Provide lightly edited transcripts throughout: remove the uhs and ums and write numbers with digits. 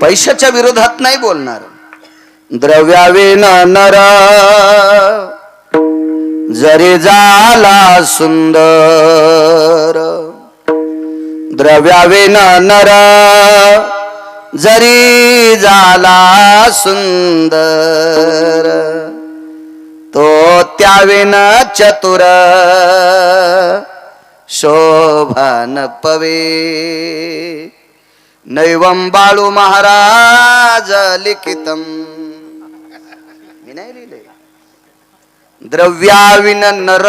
पैशाच्या विरोधात नाही बोलणार. द्रव्याविना नर जरी झाला सुंदर, द्रव्याविना नर जरी झाला सुंदर, तो त्याविन चतुर शोभा न पवे. नैवं बाळू महाराज लिखितम. मी नाही लिहिले. द्रव्याविन नर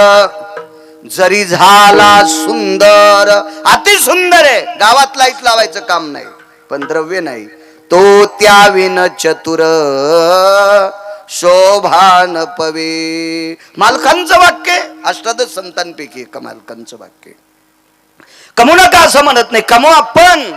जरी झाला सुंदर, अति सुंदर आहे, गावात लाईट लावायचं काम नाही, पण द्रव्य नाही. तो त्याविन चतुर शोभा न पवे. मालकांचं वाक्य, अष्टादश संतांपैकी एका मालकांचं वाक्य. कमवू नका असं म्हणत नाही, कमवा, पण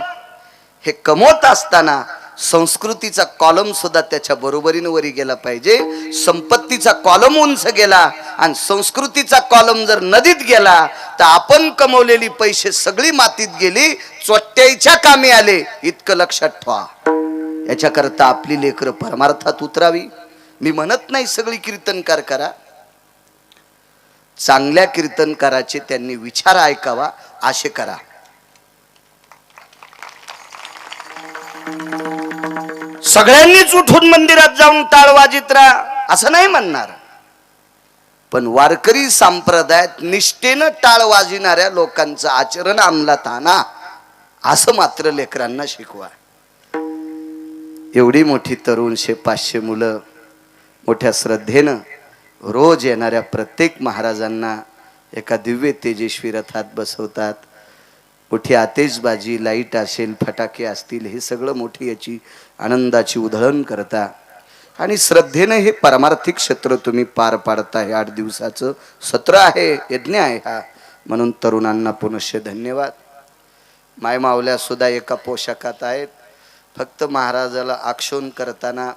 हे कमवत असताना संस्कृतीचा कॉलम सुद्धा त्याच्या बरोबरीने वरी गेला पाहिजे. संपत्तीचा कॉलम उंच गेला आणि संस्कृतीचा कॉलम जर नदीत गेला तर आपण कमवलेली पैसे सगळी मातीत गेली, चोट्याच्या कामी आले, इतकं लक्षात ठेवा. याच्याकरता आपली लेकरं परमार्थात उतरावी. मी म्हणत नाही सगळी कीर्तनकार करा, चांगल्या कीर्तनकाराचे त्यांनी विचार ऐकावा असे करा. सगळ्यांनीच उठून मंदिरात जाऊन टाळ वाजित राहा असं नाही म्हणणार, पण वारकरी संप्रदायात निष्ठेनं टाळ वाजविणाऱ्या लोकांचं आचरण अंमलात आणा असं मात्र लेकरांना शिकवा. एवढी मोठी तरुण 500 मुलं मोठ्या श्रद्धेनं रोज येणाऱ्या प्रत्येक महाराजांना एका दिव्य तेजस्वी रथात बसवतात. मोठी आतिषबाजी, लाईट असेल, फटाके असतील, हे सगळं मोठी याची आनंदाची उधळण करता आणि श्रद्धेनं हे परमार्थिक क्षेत्र तुम्ही पार पाडता. हे 8 दिवसाचं सत्र आहे, यज्ञ आहे हा. म्हणून तरुणांना पुनश्च धन्यवाद. मायमावल्या सुद्धा एका पोशाखात आहेत. फक्त महाराजाला आक्षोन करताना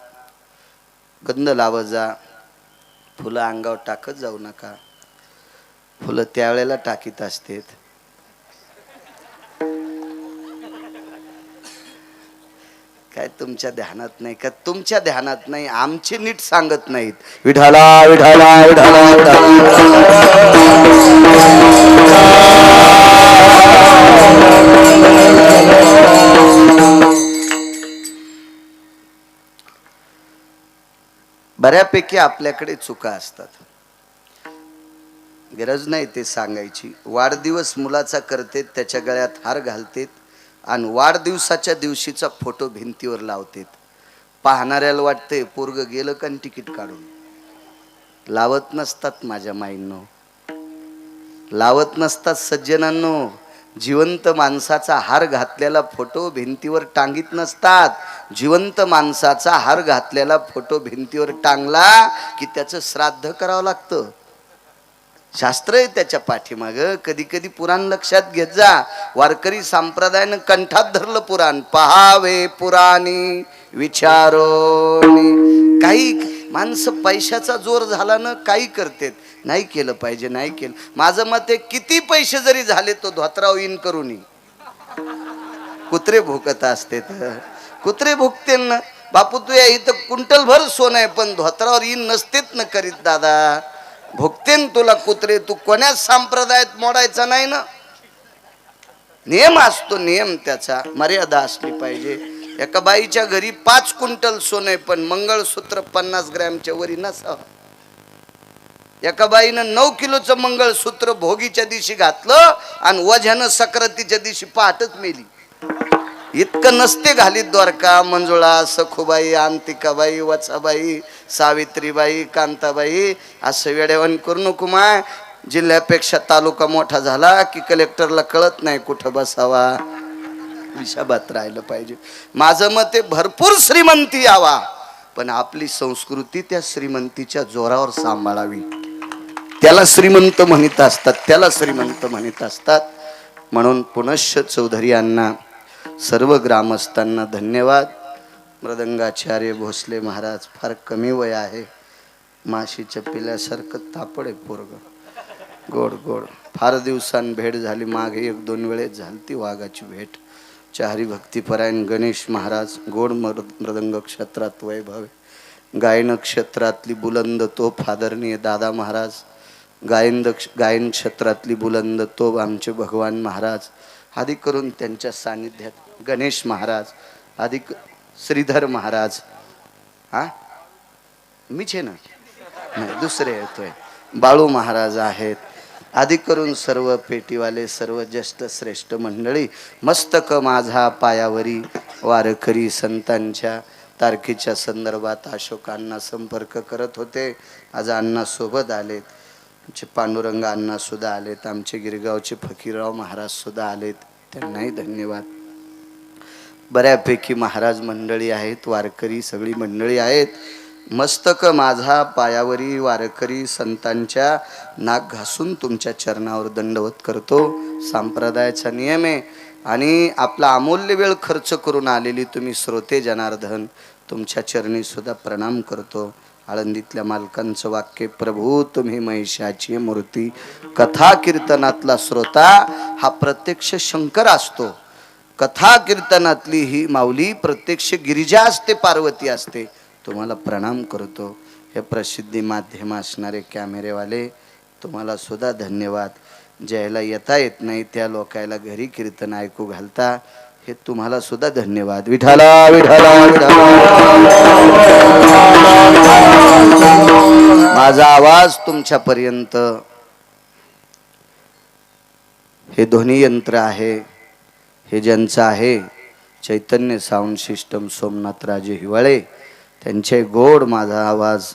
गंध लावत जा, फुलं अंगावर टाकत जाऊ नका. फुलं त्यावेळेला टाकीत असतात. काय तुमच्या ध्यानात नाही का? तुमच्या ध्यानात नाही, आमचे नीट सांगत नाहीत. विठाला विठाला विठाला बऱ्यापैकी आपल्याकडे चुका असतात, गरज नाही ते सांगायची. वाढदिवस मुलाचा करतेत, त्याच्या गळ्यात हार घालतेत आणि वाढदिवसाच्या दिवशीचा फोटो भिंतीवर लावतेत. पाहणाऱ्याला वाटते पोरग गेलं का तिकीट काढून. लावत नसतात माझ्या माईंनो, लावत नसतात सज्जनांनो. जिवंत माणसाचा हार घातलेला फोटो भिंतीवर टांगीत नसतात. जिवंत माणसाचा हार घातलेला फोटो भिंतीवर टांगला की त्याचं श्राद्ध करावं लागतं. शास्त्र आहे त्याच्या पाठीमाग. कधी कधी पुराण लक्षात घेत जा. वारकरी संप्रदायानं कंठात धरलं पुराण. पहावे पुराणी विचारोनी. काही माणसं पैशाचा जोर झाला ना काही करतेत. नाही केलं पाहिजे, नाही केलं. माझं मत आहे, किती पैसे जरी झाले तो धोत्राव इन करूनी. कुत्रे भुकत असते, कुत्रे भुकते ना. बापू तू या इथं क्विंटल भर सोनं आहे पण धोत्रावर इन नसतेत ना करीत दादा. भुकतेन तुला कुत्रे. तू कोण्याच संप्रदायात मोडायचा नाही ना. नियम असतो, नियम त्याचा मर्यादा असली पाहिजे. एका बाईच्या घरी 5 क्विंटल सोनं पण मंगळसूत्र 50 ग्रॅमच्या वरी नसावं. एका बाईनं 9 किलोचं मंगळसूत्र भोगीच्या दिवशी घातलं आणि वझ्यानं सक्रातीच्या दिवशी पहाटच मेली. इतकं नसते घालीत द्वारका, मंजुळा, सखुबाई, अंतिकाबाई, वचाबाई, सावित्रीबाई, कांताबाई. असं वेड्यावान करू नको माय. जिल्ह्यापेक्षा तालुका मोठा झाला की कलेक्टरला कळत नाही कुठं बसावा. हिशाबात राहिलं पाहिजे. माझं मत आहे भरपूर श्रीमंती यावा, पण आपली संस्कृती त्या श्रीमंतीच्या जोरावर सांभाळावी. त्याला श्रीमंत म्हणत असतात, त्याला श्रीमंत म्हणत असतात. म्हणून पुनश्च चौधरी यांना, सर्व ग्रामस्थांना धन्यवाद. मृदंगाचार्य भोसले महाराज फार कमी वय आहे. माशीच्या पिल्यासारखं तापड आहे पोरग. गोड गोड. फार दिवसांनी भेट झाली. मागे 1-2 वेळेस झाली ती वाघाची भेट. हरिभक्तीपरायण गणेश महाराज, गोड मृदंग क्षेत्रात वैभव, गायन क्षेत्रातली बुलंद तोफ आदरणीय दादा महाराज, गायन क्षेत्रातली बुलंद तोफ आमचे भगवान महाराज, आदी करून त्यांच्या सानिध्यात गणेश महाराज, आदी श्रीधर महाराज, हा मीच आहे ना, नाही दुसरे येतोय, बाळू महाराज आहेत, आदी करून सर्व पेटीवाले, सर्व ज्येष्ठ श्रेष्ठ मंडळी, मस्तक माझा पायावरी वारकरी संतांच्या तारखेच्या संदर्भात अशोकांना संपर्क करत होते. आज अण्णा सोबत आलेत, आमचे पांडुरंग अण्णा सुद्धा आलेत, आमचे गिरगावचे फकीरराव महाराज सुद्धा आलेत, त्यांनाही धन्यवाद. बऱ्यापैकी महाराज मंडळी आहेत, वारकरी सगळी मंडळी आहेत. मस्तक माझा पायावरी वारकरी संतांच्या नाक घासून तुमच्या चरणावर दंडवत करतो. संप्रदायाचा नियम आहे आणि आपला अमूल्य वेळ खर्च करून आलेली तुम्ही श्रोते जनार्दन, तुमच्या चरणी सुद्धा प्रणाम करतो. आळंदीतल्या मालकांचं वाक्य, प्रभू तुम्ही महिषाची मूर्ती. कथा कीर्तनातला श्रोता हा प्रत्यक्ष शंकर असतो. कथा कीर्तनातली ही माऊली प्रत्यक्ष गिरिजा असते, पार्वती असते. तुम्हाला प्रणाम करतो. हे प्रसिद्धी माध्यम असणारे कॅमेरेवाले, तुम्हाला सुद्धा धन्यवाद. ज्याला येता येत नाही त्या लोकायला घरी कीर्तन ऐकू घालता, हे तुम्हाला सुद्धा धन्यवाद. विठाला विठाला विठाला. माझा आवाज तुमच्यापर्यंत, हे ध्वनी यंत्र आहे, हे ज्यांचं आहे चैतन्य साऊंड सिस्टम सोमनाथ राजे हिवाळे, त्यांचे गोड माझा आवाज,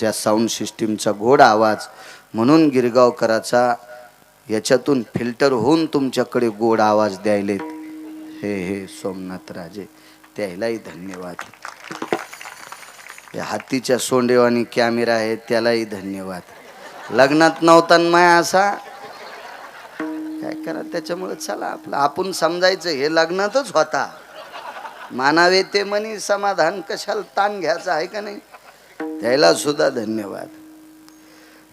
या साऊंड सिस्टीमचा गोड आवाज म्हणून गिरगावकराचा याच्यातून फिल्टर होऊन तुमच्याकडे गोड आवाज द्यायलेत हे सोमनाथ राजे, त्यालाही धन्यवाद. या हातीच्या सोंडेवानी कॅमेरा आहे त्यालाही धन्यवाद. लग्नात नव्हता माया असा काय करा, त्याच्यामुळे चला आपलं आपण समजायचं हे लग्नातच होता. मानावे ते मनी समाधान, कशाला ताण घ्यायचा आहे का नाही, त्याला सुद्धा धन्यवाद.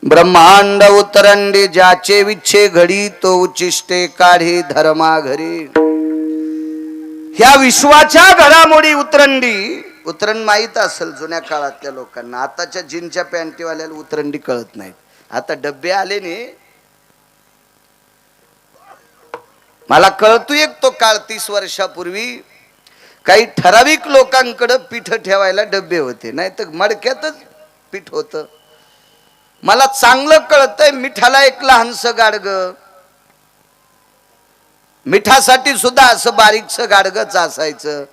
ब्रह्मांड उतरंडी ज्याचे विच्छे घडी, तो उचिष्टे काढी धर्मा घरी. ह्या विश्वाच्या घडामोडी उतरंडी, उतरण माहीत असेल जुन्या काळातल्या लोकांना. आताच्या जीनच्या पॅन्टीवाल्याला उतरंडी कळत नाहीत. आता डब्बे आले ने, मला कळतो एक तो काळ 30 वर्षापूर्वी काही ठराविक लोकांकडे पीठ ठेवायला डब्बे होते, नाही तर मडक्यातच पीठ होतं. मला चांगलं कळतंय मिठाला एक लहानसं गाडगं, मिठासाठी सुद्धा असं बारीकसं गाडगंच असायचं.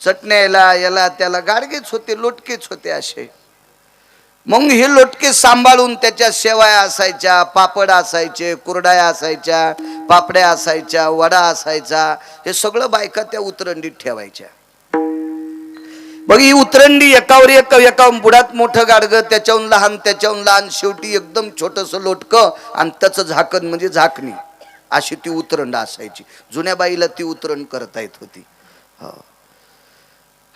चटण्याला याला त्याला गाडगेच होते, लोटकेच होते असे. मग हे लोटके सांभाळून त्याच्या शेवाया असायच्या, पापड असायचे, कुरड्या असायच्या, पापड्या असायच्या, वडा असायचा. हे सगळं बायका त्या उतरंडीत ठेवायच्या. बघ ही उतरंडी एकावर एका बुडात मोठं गाडगं, त्याच्याहून लहान, शेवटी एकदम छोटस लोटकं आणि त्याचं झाकण म्हणजे झाकणी, अशी ती उतरंड असायची. जुन्या बाईला ती उतरण करता येत होती.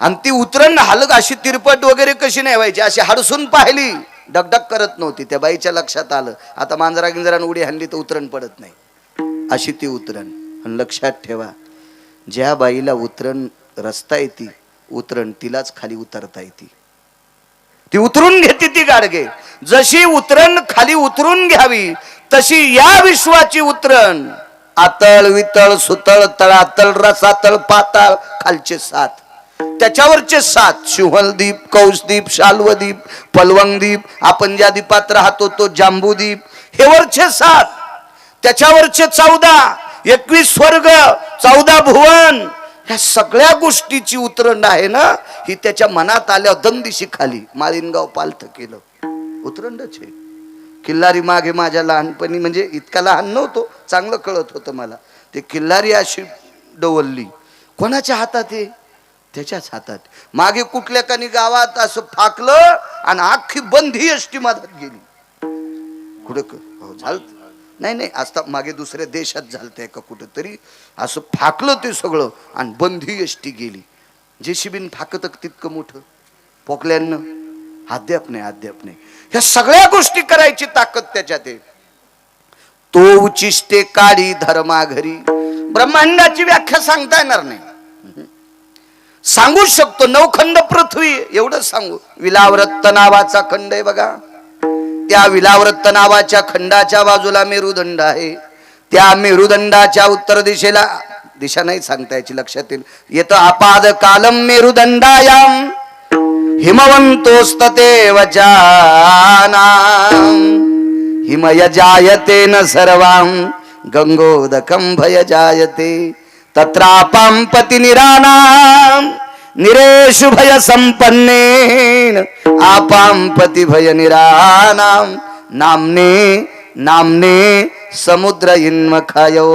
आणि ती उतरण हलक अशी तिरपट वगैरे कशी नाही व्हायची, अशी हडसून पाहिली डगडग करत नव्हती. त्या बाईच्या लक्षात आलं आता मांजरा गिंजरानं उडी हाणली तर उतरण पडत नाही, अशी ती उतरण. आणि लक्षात ठेवा, ज्या बाईला उतरण रस्ता येते, उतरण तिलाच खाली उतरता येते. ती उतरून घेते ती गाडगे. जशी उतरण खाली उतरून घ्यावी तशी या विश्वाची उतरण आतळ वितळ सुतळ तळातळ रसातळ पाताळ, खालचे 7, त्याच्यावरचे 7, शिवहलदीप, कौसदीप, शाल्वदीप, पलवंगदीप, आपण ज्या दीपात राहतो तो जांबूदीप, हे वरचे 7, त्याच्यावरचे 14, 21 स्वर्ग, 14 भुवन. ह्या सगळ्या गोष्टीची उतरण आहे ना, ही त्याच्या मनात आल्या दंदिशी खाली माळीनगाव पालथ केलं. उतरंडच आहे. किल्लारी मागे माझ्या लहानपणी, म्हणजे इतका लहान नव्हतो, चांगलं कळत होतं मला. ते किल्लारी अशी डवलली, कोणाच्या हातात आहे, त्याच्याच हातात. मागे कुठल्या कानी गावात असं फाकलं आणि अख्खी बंधी एसटी मधात गेली. कुठं झालं नाही असता मागे दुसऱ्या देशात झालतंय का कुठं तरी, असं फाकलं ते सगळं आणि बंधी एसटी गेली. जेसीबीन फाकत तितकं मोठं पोकल्यानं अद्याप नाही. ह्या सगळ्या गोष्टी करायची ताकद त्याच्यात आहे. तो उचिष्टे काढी धर्मा घरी. ब्रह्मांडाची व्याख्या सांगता येणार नाही. सांगू शकतो. 9 खंड पृथ्वी एवढं सांगू. विलाव्रत नावाचा खंड आहे बघा, त्या विलाव्रत नावाच्या खंडाच्या बाजूला मेरुदंड आहे. त्या मेरुदंडाच्या उत्तर दिशेला, दिशा नाही सांगता याची, लक्षात येईल, येतं आपाद कालम मेरुदंडायाम हिमवंतोस्ततेव जानाम हिमय जायते न सर्वां गंगोदकं भय जायते तत्रापां पति निरानाम निरेषु भय संपन्नेन आपां पति भय निरानाम नामने नामने समुद्र इन्मखायो.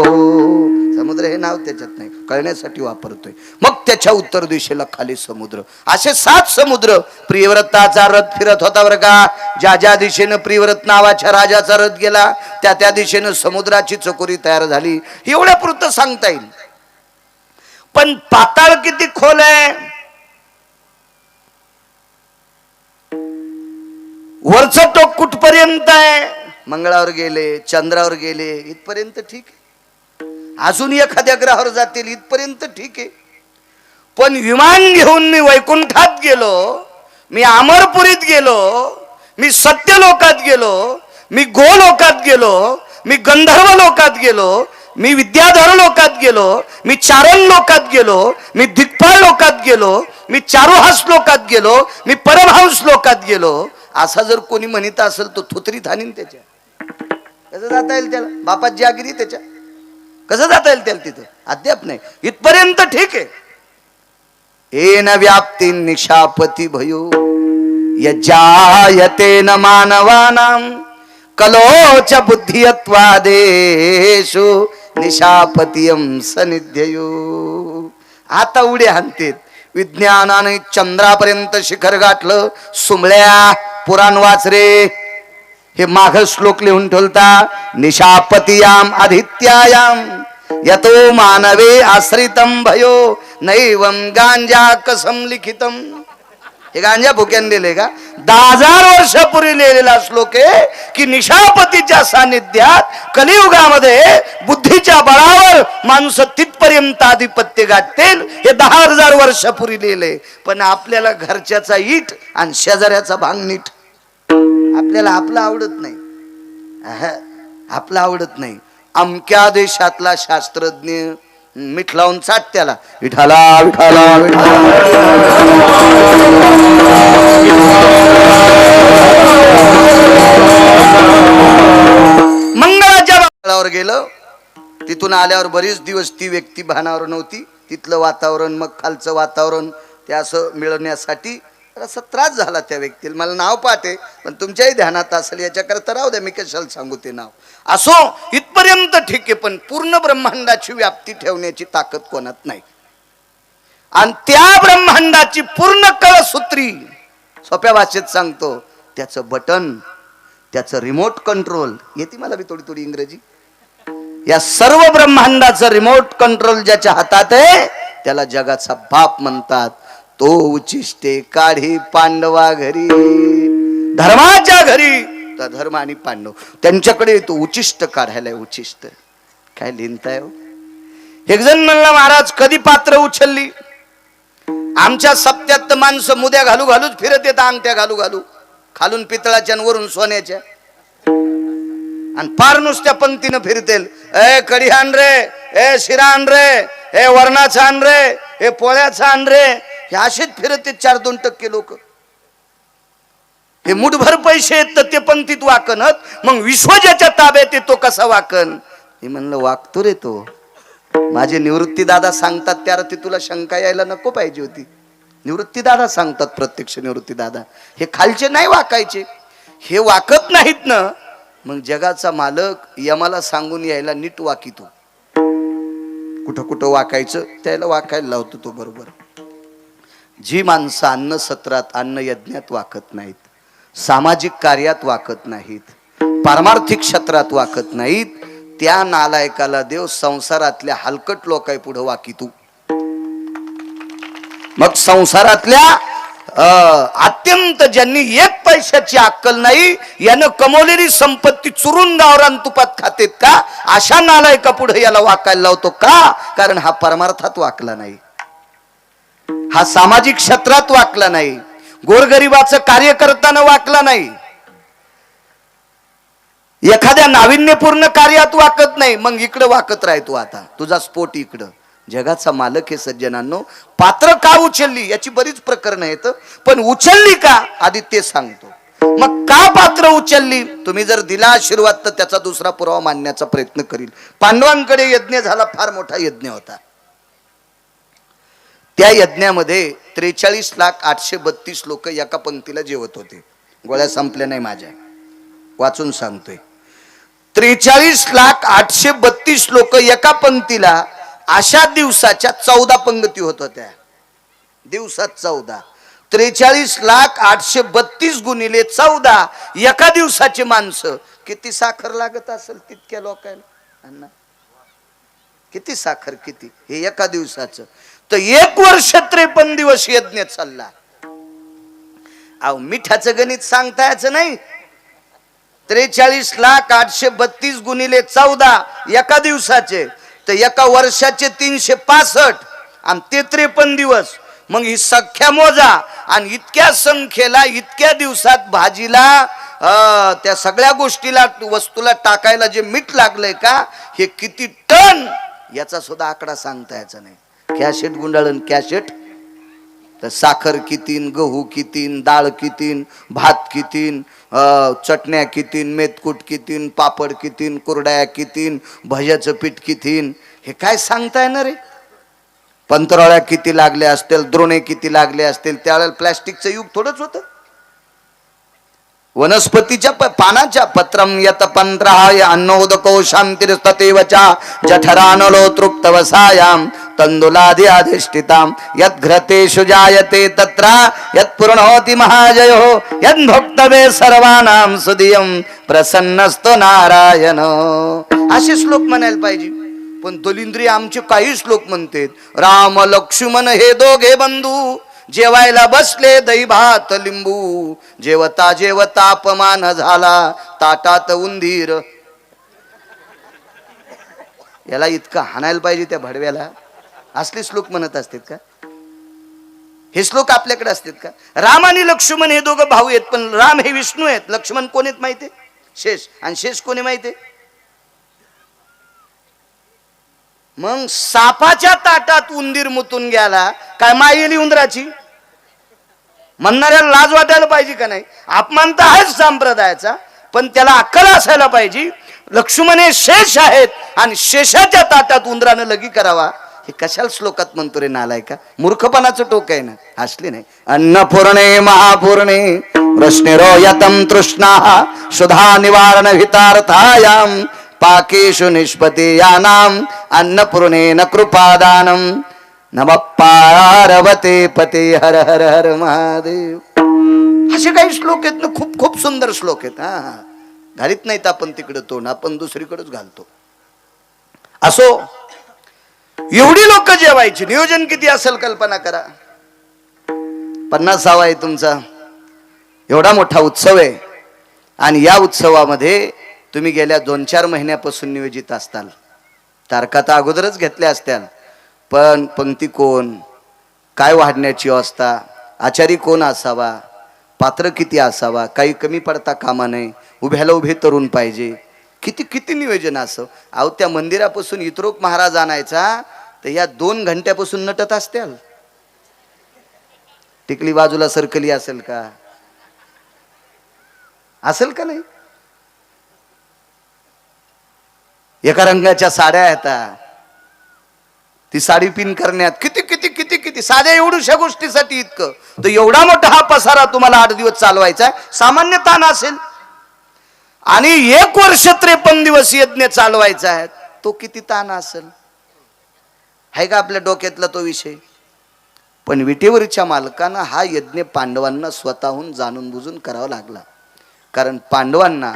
समुद्र हे नाव त्याच्यात नाही, कळण्यासाठी वापरतोय. मग त्याच्या उत्तर दिशेला खाली समुद्र. असे 7 समुद्र. प्रियव्रताचा रथ फिरत होता बरं का. ज्या ज्या दिशेनं प्रियव्रत नावाच्या राजाचा रथ गेला त्या त्या दिशेनं समुद्राची चकोरी तयार झाली. एवढ्या पुरतं सांगता येईल. पण पाताळ किती खोल आहे, वरचं टोक कुठपर्यंत आहे. मंगळावर गेले, चंद्रावर गेले इथपर्यंत ठीक आहे. अजून एखाद्या ग्रहावर जातील इथपर्यंत ठीक आहे. पण विमान घेऊन मी वैकुंठात गेलो, मी अमरपुरीत गेलो, मी सत्यलोकात गेलो, मी गोलोकात गेलो, मी गंधर्व लोकात गेलो, मी विद्याधर लोकात गेलो, मी चारण लोकात गेलो, मी दिग्पाळ लोकात गेलो, मी चारुहास लोकात गेलो, मी परमहंस लोकात गेलो. असा जर कोणी म्हणत असेल तो थुतरीत हाणीन त्याच्या. कसं जाता येईल त्याला? बापात जागिरी त्याच्या, कसं जाता येईल त्याला तिथं? अद्याप नाही. इथपर्यंत ठीक आहे. येन व्याप्ती निशापती भयो यजायते न मानवानां कलोच बुद्धियत्वादेषु निशापतियं सनिध्ययो. आता उडे हाणतेत. विज्ञानाने चंद्रापर्यंत शिखर गाठलं. सुमळ्या पुराण वाच रे. हे माघ श्लोक लिहून ठेवता. निशापतियाम आदित्यायाम यतो मानवे आश्रितम भयो नैवम गांजा कसम लिखितम. हे गांजा भुक्यान दिले का? 10,000 वर्षापूर्वी लिहिलेला श्लोक आहे की निशापतीच्या सानिध्यात कलियुगामध्ये बुद्धीच्या बळावर माणूस तिथपर्यंत आधिपत्य गाठतील. हे 10,000 वर्षापूर्वी लिहिले. पण आपल्याला घरच्याचा इट आणि शेजाऱ्याचा भांग नीट. आपल्याला आपलं आवडत नाही. आपलं आवडत नाही. अमक्या देशातला शास्त्रज्ञ मीठ लावून चाट त्याला विठाला विठाला मंगळाच्या मंगळावर गेलं. तिथून आल्यावर बरेच दिवस ती व्यक्ती भानावर नव्हती. तिथलं वातावरण मग खालचं वातावरण ते असं मिळवण्यासाठी असा त्रास झाला त्या व्यक्तीला. मला नाव पाहते पण तुमच्याही ध्यानात असेल याच्याकरता राहू द्या, मी कशाला सांगू ते नाव. असो इथपर्यंत ठीक आहे. पण पूर्ण ब्रह्मांडाची व्याप्ती ठेवण्याची ताकद कोणात नाही. आणि त्या ब्रह्मांडाची पूर्ण कळसूत्री सोप्या भाषेत सांगतो, त्याचं बटन, त्याचं रिमोट कंट्रोल येते मला बी थोडी थोडी इंग्रजी. या सर्व ब्रह्मांडाचं रिमोट कंट्रोल ज्याच्या हातात आहे त्याला जगाचा बाप म्हणतात. तो उचिष्टे काढी पांडवा घरी. धर्माच्या घरी तर धर्म आणि पांडव त्यांच्याकडे तो उचिष्ट काढायला. उचिष्ट काय लिहिताय हो? एक जण म्हणला महाराज कधी पात्र उचलली? आमच्या सप्त्यात माणसं मुद्या घालू घालूच फिरत येतात, अंगठ्या घालू घालू, खालून पितळाच्या वरून सोन्याच्या, आणि पार नुसत्या पंक्तीनं फिरतेल. ए कढी आण रे, ए शिरा आण रे, ए वरणाचा आण रे, ए पोळ्याचा आण रे. हे असेच फिरते 4-2% लोक. हे मुठभर पैसे आहेत तर ते पंक्तीत वाकनत. मग विश्व ज्याच्या ताब्यात येतो कसा वाकन? मी म्हणलं वागतो रे तो. माझे निवृत्ती दादा सांगतात त्याला तुला शंका यायला नको पाहिजे होती. निवृत्ती दादा सांगतात, प्रत्यक्ष निवृत्ती दादा. हे खालचे नाही वाकायचे, हे वाकत नाहीत ना. मग जगाचा मालक यमाला सांगून यायला नीट वाकितो. कुठं कुठं वाकायचं त्याला वाकायला लावतो तो बरोबर. जी माणसं अन्न सत्रात, अन्न यज्ञात वाकत नाहीत, सामाजिक कार्यात वाकत नाहीत, पारमार्थिक क्षेत्रात वाकत नाहीत, त्या नालायकाला देव संसारातल्या हलकट लोकाय पुढे वाकितो. मग संसारातल्या अत्यंत ज्यांनी 1 पैशाची अक्कल नाही, यानं कमवलेली संपत्ती चुरून गावरान तुपात खातेत का, अशा नालायका पुढे याला वाकायला लावतो. का? कारण हा परमार्थात वाकला नाही. हा सामाजिक क्षेत्रात वाकला नाही, गोरगरिबाचं कार्य करताना वाकला नाही, एखाद्या नाविन्यपूर्ण कार्यात वाकत नाही, मग इकडे वाकत राहतो. आता तुझा स्पोर्ट इकडं. जगाचा मालक हे सज्जनांनो. पात्र का उचलली याची बरीच प्रकरणं आहेत, पण उचलली का आधी ते सांगतो. मग का पात्र उचलली? तुम्ही जर दिला आशीर्वाद तर त्याचा दुसरा पुरावा मांडण्याचा प्रयत्न करील. पांडवांकडे यज्ञ झाला, फार मोठा यज्ञ होता. त्या यज्ञामध्ये 43,832 लोक एका पंक्तीला जेवत होते. गोळ्या संपल्या नाही माझ्या, वाचून सांगतोय. 43,832 लोक एका पंक्तीला. अशा दिवसाच्या 14 पंक्ती होत होत्या. दिवसात 14. 43,832 गुणिले 14 एका दिवसाची माणसं. किती साखर लागत असेल तितक्या लोकांना? किती साखर, किती हे एका दिवसाचं. तर 1 वर्ष 53 दिवस यज्ञ चालला. अहो मिठाचं गणित सांगता याचं नाही. 43,832 गुणिले 14 एका दिवसाचे, तर एका वर्षाचे 365 आणि ते 53 दिवस. मग ही संख्या मोजा. आणि इतक्या संख्येला इतक्या दिवसात भाजीला त्या सगळ्या गोष्टीला वस्तूला टाकायला जे मीठ लागलंय का, हे किती टन याचा सुद्धा आकडा सांगता याचा नाही. कॅशेट गुंडाळण कॅशेट. तर साखर कितीन, गहू कितीन, डाळ कितीन, भात कितीन, चटण्या कितीन, मेथकूट कितीन, पापड कितीन, कुरड्या कितीन, भज्याचं पीठ कितीन, हे काय सांगता येणार रे? पंतरवळ्या किती लागल्या असतील, द्रोणे किती लागले असतील. त्यावेळेला प्लॅस्टिकचं युग थोडंच होतं. वनस्पतीच्या पानाच्या पत्रम यत पंत्राय अन्नोदको शांतिरस्ततेवचा जठरानलो तृप्तवसायाम तंदुलादि अधिष्ठिताम यत् घृतेषु जायते तत्र यत् पूर्णोति महाजयो यत् भोक्तवे सर्वानां सुदियं प्रसन्नस्तो नारायण. असे श्लोक म्हणायला पाहिजे. पण दलिंद्री आमचे काही श्लोक म्हणतात. राम लक्ष्मण हे दोघे बंधू जेवायला बसले दही भात लिंबू, जेवता जेवता अपमान झाला ताटात उंदीर. याला इतकं हाणायला पाहिजे त्या भडव्याला. असले श्लोक म्हणत असतात का? हे श्लोक आपल्याकडे असतात का? राम आणि लक्ष्मण हे दोघं भाऊ आहेत, पण राम हे विष्णू आहेत, लक्ष्मण कोण आहेत माहिती? शेष. आणि शेष कोणी माहिती? मग सापाच्या ताटात उंदीर मुतून गेला, काय मायेली उंदराची? म्हणणाऱ्याला लाज वाटायला पाहिजे का नाही? अपमान तर आहेच संप्रदायाचा, पण त्याला अक्कल असायला पाहिजे. लक्ष्मण हे शेष आहेत आणि शेषाच्या ताटात उंदरानं लगी करावा, हे कशाला श्लोकात म्हणतो रे नालायका? मूर्खपणाचं टोक आहे ना. हसले नाही. अन्नपूर्णे महापूर्णे रश्निरो यतम तृष्णा सुधा निवारण हितार्थायाम पाकेषु निष्पते यानाम अन्नपूर्णेन कृपादानम नमः पार्वते पते हर हर हर महादेव. असे काही श्लोक आहेत ना, खूप खूप सुंदर श्लोक आहेत. हा घालीत नाहीत आपण तिकडे तोंड, आपण दुसरीकडेच घालतो. असो, एवढी लोक जेवायची. नियोजन किती असेल कल्पना करा. 50वा आहे तुमचा. एवढा मोठा उत्सव आहे आणि या उत्सवामध्ये तुम्ही गेल्या 2-4 महिन्यापासून नियोजित असताल. तारखा तर अगोदरच घेतल्या असत्याल, पण पंक्ती कोण, काय वाढण्याची अवस्था, आचारी कोण असावा, पात्र किती असावा, काही कमी पडता कामा नये, उभ्याला उभे तरुण पाहिजे, किती किती नियोजन असं. अहो त्या मंदिरापासून इत्रोक महाराज आणायचा तर या 2 घंट्यापासून नटत असत्याल. टिकली बाजूला सरकली असेल का? असेल का नाही? एका रंगाच्या साड्या येतात, ती साडी पिन करण्यात किती किती किती किती साध्या एवढ्याशा गोष्टीसाठी इतकं. तर एवढा मोठा हा पसारा तुम्हाला 8 दिवस चालवायचा आहे, सामान्य ताण असेल. आणि 1 वर्ष 53 दिवस यज्ञ चालवायचा आहे, तो किती ताण असेल? आहे का आपल्या डोक्यातला तो विषय? पण विटेवरच्या मालकांना हा यज्ञ पांडवांना स्वतःहून जाणून बुजून करावा लागला. कारण पांडवांना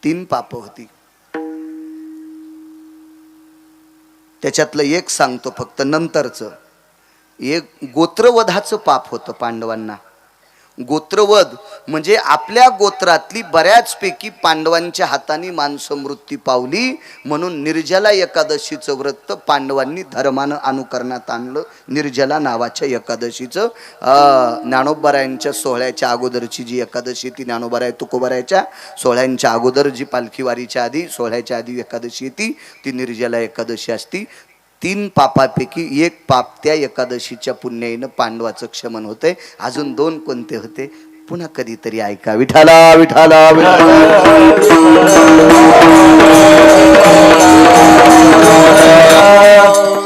3 पाप होती. त्याच्यातलं एक सांगतो फक्त नंतरचं. एक गोत्रवधाचं पाप होतं पांडवांना. गोत्रवध म्हणजे आपल्या गोत्रातली बऱ्याचपैकी पांडवांच्या हाताने माणसं मृत्यू पावली, म्हणून निर्जला एकादशीचं व्रत पांडवांनी धर्मानं अनुकरणात आणलं. निर्जला नावाच्या एकादशीचं ज्ञानोबारायांच्या सोहळ्याच्या अगोदरची जी एकादशी ती ज्ञानोबाराय तुकोबारायच्या सोहळ्यांच्या अगोदर जी पालखी वारीच्या आधी सोहळ्याच्या आधी एकादशी येते ती निर्जला एकादशी असती. 3 पापापैकी एक पाप त्या एकादशीच्या पुण्याईनं पांडवाचं क्षमन होतंय. अजून 2 कोणते होते पुन्हा कधीतरी ऐका. विठाला विठाला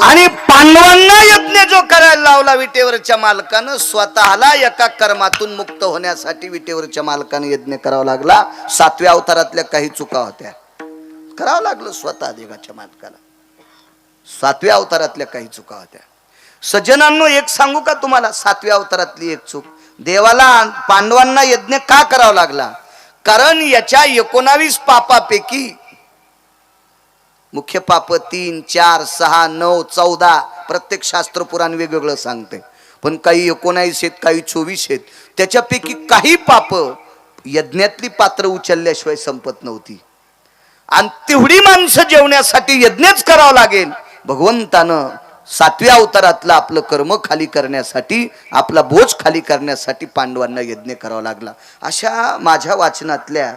आणि पांडवांना यज्ञ जो करायला लावला विटेवरच्या मालकानं, स्वतःला एका कर्मातून मुक्त होण्यासाठी विटेवरच्या मालकानं यज्ञ करावा लागला. 7व्या अवतारातल्या काही चुका होत्या, करावं लागलं स्वतः देवाच्या मालकाला. 7व्या अवतारातल्या काही चुका होत्या. सज्जनांनो, एक सांगू का तुम्हाला, 7व्या अवतारातली एक चूक, देवाला पांडवांना यज्ञ का करावा लागला? कारण याच्या 19 पापापैकी मुख्य पाप 3, 4, 6, 9, 14 प्रत्येक शास्त्र पुराण वेगवेगळं सांगते, पण काही 19 आहेत, काही 24 आहेत. त्याच्यापैकी काही पाप यज्ञातली पात्र उचलल्याशिवाय संपत नव्हती. आणि तेवढी माणसं जेवण्यासाठी यज्ञच करावं लागेल. भगवंतानं 7व्या अवतारातलं आपलं कर्म खाली करण्यासाठी, आपला बोज खाली करण्यासाठी पांडवांना यज्ञ करावा लागला. अशा माझ्या वाचनातल्या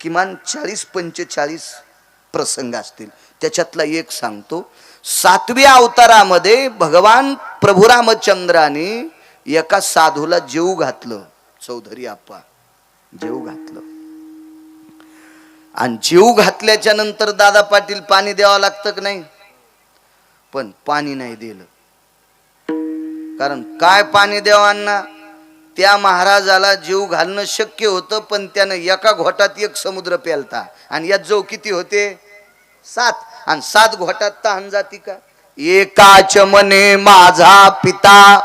किमान 40-45 प्रसंग असतील. त्याच्यातला एक सांगतो. 7व्या अवतारामध्ये भगवान प्रभू रामचंद्राने एका साधूला जेऊ घातलं. चौधरी आप्पा जेऊ घातलं. आणि जीव घातल्याच्या नंतर दादा पाटील पाणी द्यावं लागतं की नाही? पण पाणी नाही दिलं. कारण काय पाणी द्यावांना, त्या महाराजाला जीव घालणं शक्य होतं, पण त्यानं एका घोटात 1 समुद्र प्यालता. आणि यात जो किती होते? 7. आणि 7 घोटात तहान जाती का? एकाच मने माझा पिता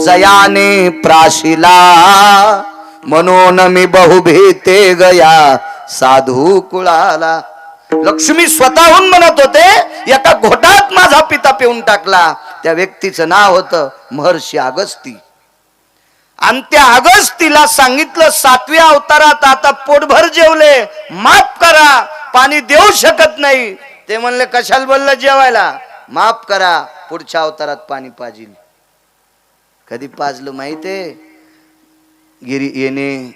जयाने प्राशिला, म्हणून मी बहुभीते गया साधू कुळाला. लक्ष्मी स्वतःहून म्हणत होते, एका घोटात माझा पिता पिऊन टाकला. त्या व्यक्तीचं नाव होतं महर्षी अगस्ती. आणि त्या अगस्तीला सांगितलं 7व्या अवतारात आता पोटभर जेवले, माफ करा, पाणी देऊ शकत नाही. ते म्हणले कशाला बोललं जेवायला, माफ करा, पुढच्या अवतारात पाणी पाजील. कधी पाजलं माहितीये?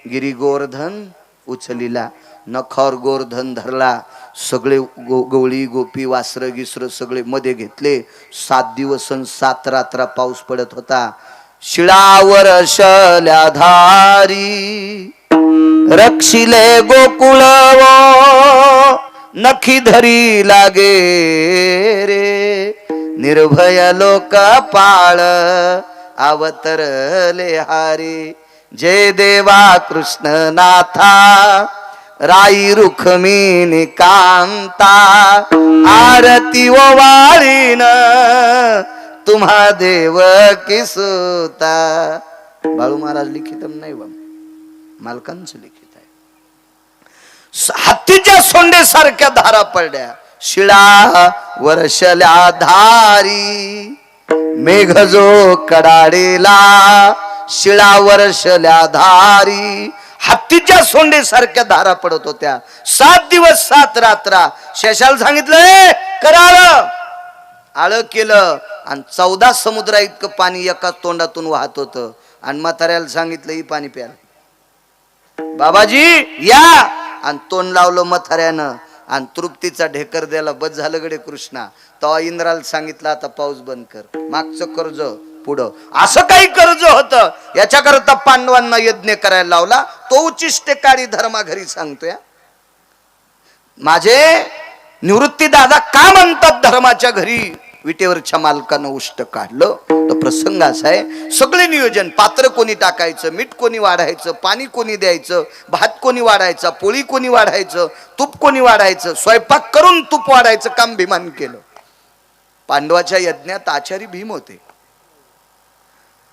गिरी गोवर्धन उचलीला, नखावर गोवर्धन धरला, सगळे गवळी गोपी वासर गिसर सगळे मध्ये घेतले. 7 दिवस 7 रात्र पाऊस पडत होता. शिळावर शल्या धारी रक्षिले गोकुळ नखी धरी लागे रे, निर्भय लोक पाळ अवतरले हारी. जय देवा कृष्ण नाथा राई रुखमिनी कांता, आरती ओवाळीन तुम्हा देव किसुता. बाळू महाराज लिखितम नाही बा, मालकांचं लिखित आहे. हत्तीच्या सोंडे सारख्या धारा पडल्या, शिळा वर्षल्या धारी, मेघ जो कडाडेला, शिळा वर्षल्या धारी. हत्तीच्या सोंडे सारख्या धारा पडत होत्या. 7 दिवस 7 रात्र. शेषाला सांगितलं करार, आळ केलं. आणि 14 समुद्रा इतकं पाणी एका तोंडातून वाहत होतं. आणि म्हाताऱ्याला सांगितलं ही पाणी प्या बाबाजी या. आणि तोंड लावलं म्हाताऱ्यानं आणि तृप्तीचा ढेकर द्यायला. बस झालं गडे कृष्णा. तेव्हा इंद्राला सांगितलं आता पाऊस बंद कर, मागचं कर्ज पुढं. असं काही कर्ज होतं. याच्याकरता पांडवांना यज्ञ करायला लावला. तो उचिष्टकारी धर्मा घरी सांगतोय. माझे निवृत्ती दादा का म्हणतात धर्माच्या घरी विटेवरच्या मालकानं उष्ट काढलं? तो प्रसंग असा आहे, सगळे नियोजन, पात्र कोणी टाकायचं, मीठ कोणी वाढायचं, पाणी कोणी द्यायचं, भात कोणी वाढायचा, पोळी कोणी वाढायचं, तूप कोणी वाढायचं, स्वयंपाक करून तूप वाढायचं काम भीमान केलं. पांडवाच्या यज्ञात आचारी भीम होते.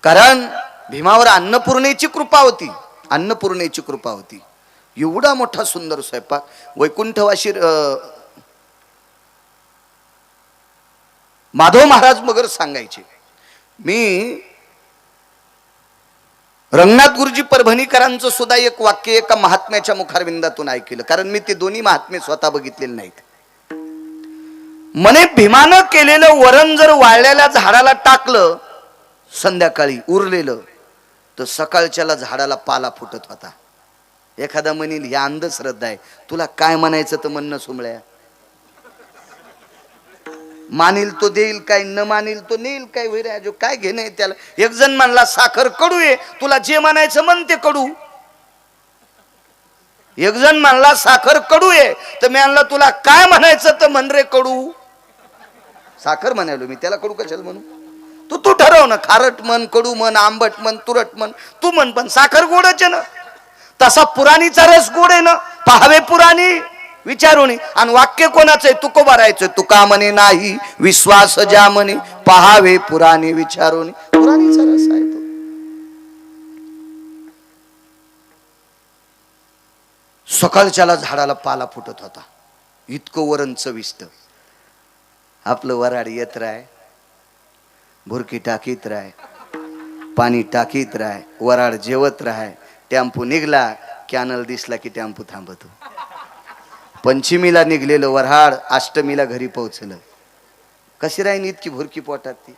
कारण भीमावर अन्नपूर्णेची कृपा होती. अन्नपूर्णेची कृपा होती. एवढा मोठा सुंदर स्वयंपाक. वैकुंठवाशी माधव महाराज मगर सांगायचे, मी रंगनाथ गुरुजी परभणीकरांचं सुद्धा एक वाक्य एका महात्म्याच्या मुखारविंदातून ऐकलं, कारण मी ते दोन्ही महात्मे स्वतः बघितलेले नाहीत. म्हणे भीमानं केलेलं वरण जर वाळलेल्या झाडाला टाकलं संध्याकाळी उरलेलं, तर सकाळच्याला झाडाला पाला फुटत होता. एखादा म्हणील ही अंधश्रद्धा आहे, तुला काय म्हणायचं तर म्हणणं सुमळ्या. मानील तो देईल काय, न मानील तो नेईल काय, वैराजो काय घेणं आहे त्याला. एक जण म्हणला साखर कडू आहे, तुला जे म्हणायचं म्हण ते कडू. एक जण म्हणला साखर कडू आहे, तर मी म्हणला तुला काय म्हणायचं तर म्हण रे कडू. साखर म्हणालो मी, त्याला कडू कशाला म्हणू. तू ठरव ना, खारट म्हण, कडू म्हण, आंबट म्हण, तुरट म्हण, तू म्हण, पण साखर गोडच आहे ना. तसा पुराणीचा रस गोड आहे ना, पाहावे पुराणी विचारून. आणि वाक्य कोणाचं आहे, तुकोबा राहायचं. तुका म्हणे नाही विश्वास ज्या म्हणे, पाहावे पुराणी विचारून. पुराणीचा रस आहे तो. सकाळच्याला झाडाला पाला फुटत होता, इतकं वरण चविष्ट. आपलं वराड येत राय, भुरकी टाकीत राय, पाणी टाकीत राय, वराड जेवत राय. टेम्पो निघला, कॅनल दिसला की टेम्पो थांबतो. पंचमीला निघलेलं वऱ्हाड अष्टमीला घरी पोहोचलं. कशी राहीन इतकी भुरकी पोटात ती.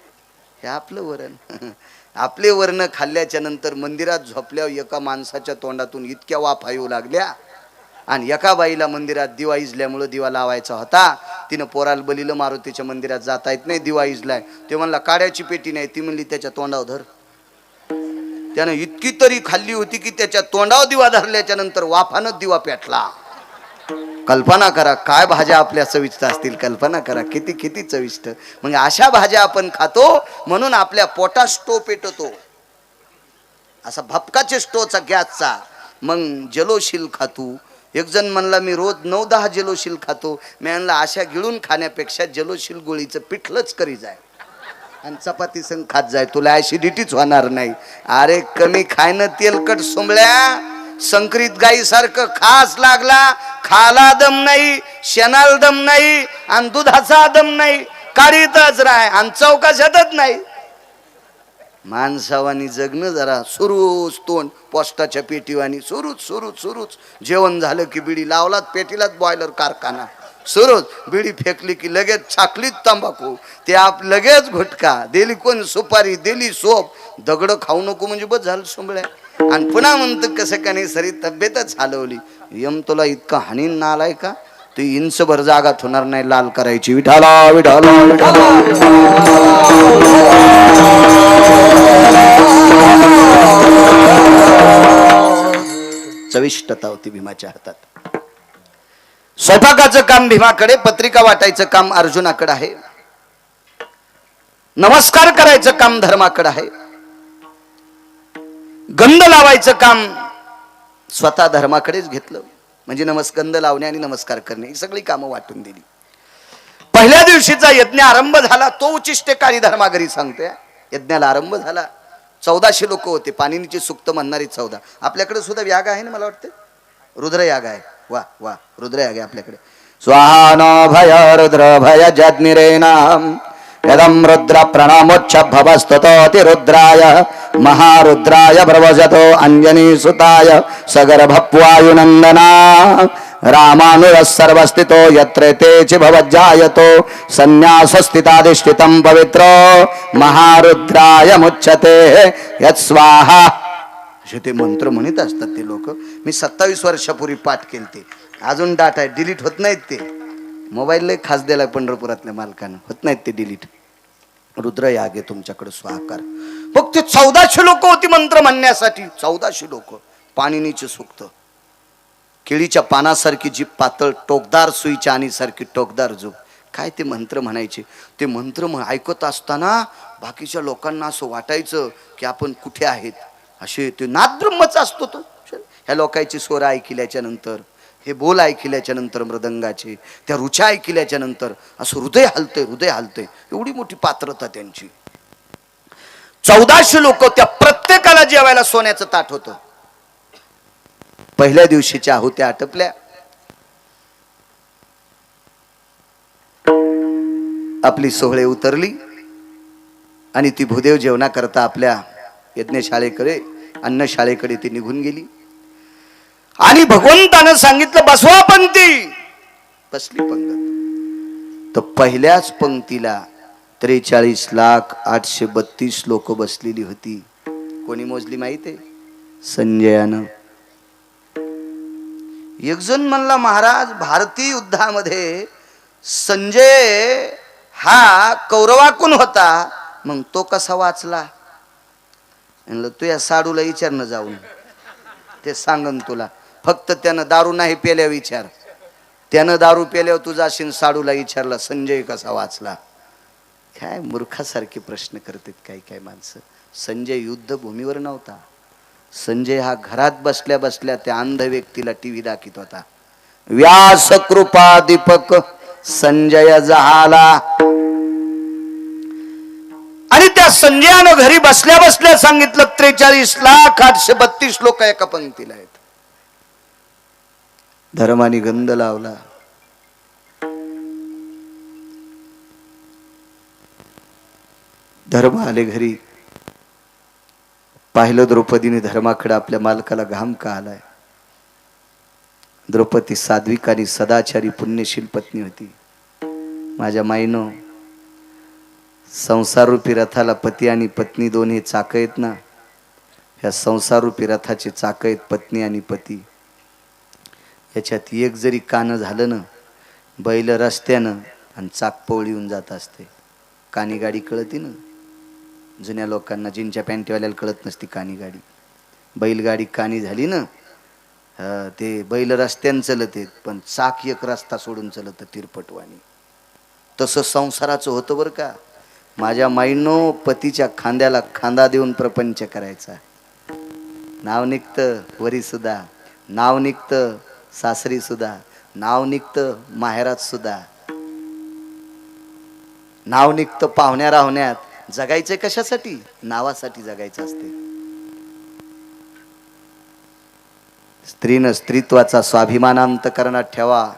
हे आपलं वरण. आपले वर्ण खाल्ल्याच्या नंतर मंदिरात झोपल्यावर एका माणसाच्या तोंडातून इतक्या वाफा येऊ लागल्या. आणि एका बाईला मंदिरात दिवा इजल्यामुळे दिवा लावायचा होता. तिनं पोराला बलिलं मारुतीच्या मंदिरात जाता येत नाही, दिवा इजलाय. ते म्हणला काड्याची पेटी नाही. ती म्हणली त्याच्या तोंडावर धर. त्यानं इतकी तरी खाल्ली होती की त्याच्या तोंडावर दिवा धरल्याच्या नंतर वाफानं दिवा पेटला. कल्पना करा काय भाज्या आपल्या चविष्ट असतील. कल्पना करा किती किती चविष्ट. म्हणजे अशा भाज्या आपण खातो म्हणून आपल्या पोटात स्टो पेटतो, असा भपकाचे स्टोचा गॅसचा. मग जलोशील खातो. एक जण म्हणला मी रोज 9-10 जलोशील खातो. मी म्हणला अशा गिळून खाण्यापेक्षा जलोशील गोळीचं पिठलंच करी जाय आणि चपाती संग खात जाय, तुला ऍसिडिटीच होणार नाही. अरे कमी खायनं तेलकट सोमळ्या. संकरित गाई सारखं खास लागला, खाला दम नाही, शेणाला दम नाही, आणि दुधाचा दम नाही, काढीतच राय आणि चौकाशातच नाही. माणसावानी जगणं जरा. सुरूच तोंड पोस्टाच्या पेटीवानी, सुरूच सुरूच सुरूच. जेवण झालं की बिडी लावलात पेटीलाच, बॉयलर कारखाना सुरूच. बिडी फेकली की लगेच छाकलीत तंबाखू, ते आप लगेच घुटका दिली, कोण सुपारी दिली, सोप. दगड खाऊ नको म्हणजे बस झालं सोंबळ्या. आणि पुन्हा म्हणतं कसं का नाही सरी तब्येतच हलवली. यम तुला इतका हानीन नालाय का, तू इंचभर जागात होणार नाही लाल करायची. विठाला विठाला विठाला. चविष्टता होती भीमाच्या हातात. स्वयंपाकाचं काम भीमाकडे, पत्रिका वाटायचं काम अर्जुनाकडे आहे, नमस्कार करायचं काम धर्माकडे आहे, गंध लावायचं काम स्वतः धर्माकडेच घेतलं. म्हणजे गंध लावणे आणि नमस्कार करणे ही सगळी कामं वाटून दिली. पहिल्या दिवशीचा यज्ञ आरंभ झाला. तो उचिष्टेकारी धर्माघरी सांगतोय. यज्ञाला आरंभ झाला. 1400 लोक होते. पाणिनीची सुक्त म्हणणारी 14. आपल्याकडे सुद्धा याग आहे ना, मला वाटतं रुद्रयाग आहे. वा वा, रुद्रयाग आहे आपल्याकडे. स्वाहा न भय रुद्र भय जज्ञिरेनाम यदं रुद्र प्रणमोच्च भवस्ततोति रुद्राय महारुद्राय प्रवजतो अंजनी सुताय सगर्भप्वायुनंदना रामानुजः सर्वस्थितो यत्र तेचि भवज्जायतो संन्यासस्थिताधिष्ठितं पवित्रो महारुद्राय मुच्यते यत्स्वाहा. असे ते मंत्र म्हणत असतात ते लोक. मी 27 वर्षापूर्वी पाठ केलते. अजून डाटा आहे, डिलीट होत नाहीत ते. मोबाईल लय खास दिलाय पंढरपुरातल्या मालकानं, होत नाहीत ते डिलीट. रुद्रयाग आहे तुमच्याकडे स्वाहाकार. फक्त 1400 लोक होती मंत्र म्हणण्यासाठी. 1400 लोक. पाणिनीचे सुक्त. केळीच्या पानासारखी जी पातळ, टोकदार सुईच्या आणि सारखी टोकदार जो काय ते मंत्र म्हणायचे. ते मंत्र ऐकत असताना बाकीच्या लोकांना असं वाटायचं की आपण कुठे आहेत. असे ते नादब्रह्मच असतो तो. ह्या लोकांची स्वर ऐकल्याच्या नंतर, हे बोल ऐकल्याच्या नंतर, मृदंगाचे त्या रुचा ऐकल्याच्या नंतर असं हृदय हलतंय, हृदय हलतंय. एवढी मोठी पात्रता त्यांची. 1400 लोक. त्या प्रत्येकाला जेवायला सोन्याचं ताट होतं. पहिल्या दिवशीच्या आहुत्या आटपल्या. आपली सोहळे उतरली आणि ती भूदेव जेवणा करता आपल्या यज्ञशाळेकडे अन्नशाळेकडे ती निघून गेली आणि भगवंतानं सांगितलं बसवा पंक्ती. बसली पंगत. तर पहिल्याच पंक्तीला 43,832 लोक बसलेली होती. कोणी मोजली माहिती आहे? संजयानं. एक जण म्हणला महाराज भारतीय युद्धामध्ये संजय हा कौरवाकून होता, मग तो कसा वाचला? म्हणलं तू या साडूला विचारणं जाऊन, ते सांगन तुला. फक्त त्यानं दारू नाही पेल्या विचार. त्यानं दारू पेल्यावर तू जाशील साडूला विचारला संजय कसा वाचला. काय मूर्खासारखे प्रश्न करतात काही काही माणसं. संजय युद्धभूमीवर नव्हता. संजय हा घरात बसल्या बसल्या त्या अंध व्यक्तीला टीव्ही दाखवत होता. व्यास कृपा दीपक संजय जहाला. आणि त्या संजयानं घरी बसल्या बसल्या सांगितलं 43,832 लोक एका पंक्तीला आहेत. धर्माने गंध लावला. धर्म आले घरी. पाहिलं द्रौपदीने धर्माकडे आपल्या मालकाला घाम का आलाय. द्रौपदी साध्विक आणि सदाचारी पुण्यशील पत्नी होती. माझ्या माईनो, संसाररूपी रथाला पती आणि पत्नी दोन्ही चाक आहेत ना. ह्या संसाररूपी रथाचे चाक आहेत पत्नी आणि पती. याच्यात एक जरी कानं झालं ना, बैल रस्त्यानं आणि चाक पवळीहून जात असते. कानी गाडी कळती ना जुन्या लोकांना, जीनच्या पॅन्टीवाल्याला कळत नसती कानी गाडी. बैलगाडी कानी झाली ना, ते बैल रस्त्यानं चलत आहेत पण चाक एक रस्ता सोडून चलत तिरपटवाणी. तसं संसाराचं होतं बरं का. माझ्या माईनो, पतीच्या खांद्याला खांदा देऊन प्रपंच करायचा. नाव निघतं वरी सुद्धा, नाव निघतं सासरी सुद्धा, नाव निघतं माहेरात सुद्धा, नाव निघतं पाहुण्या राहुण्यात. जगायचंय कशासाठी? नावासाठी जगायचं असते. स्त्रीनं स्त्रीत्वाचा स्वाभिमान अंतःकरणात ठेवा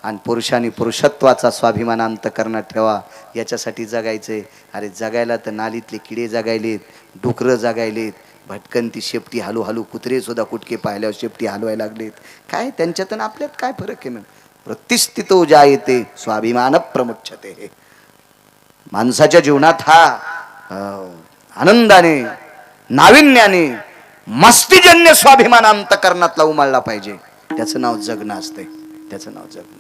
आणि पुरुषांनी पुरुषत्वाचा स्वाभिमान अंतःकरणात ठेवा. याच्यासाठी जगायचंय. अरे जगायला तर नालीतले किडे जगायलेत, डुकरं जगायलेत, भटकंती शेपटी हलू हलू कुत्रे सुद्धा कुटके पाहिल्यावर शेपटी हलवायला लागलेत. काय त्यांच्यात आणि आपल्यात काय फरक आहे ना? प्रतिष्ठितो जायते स्वाभिमान प्रमुच्छते. माणसाच्या जीवनात हा आनंदाने, नाविन्याने, मस्तीजन्य स्वाभिमान अंतःकरणातला उमळला पाहिजे. त्याचं नाव जगणं असते. त्याचं नाव जगणं.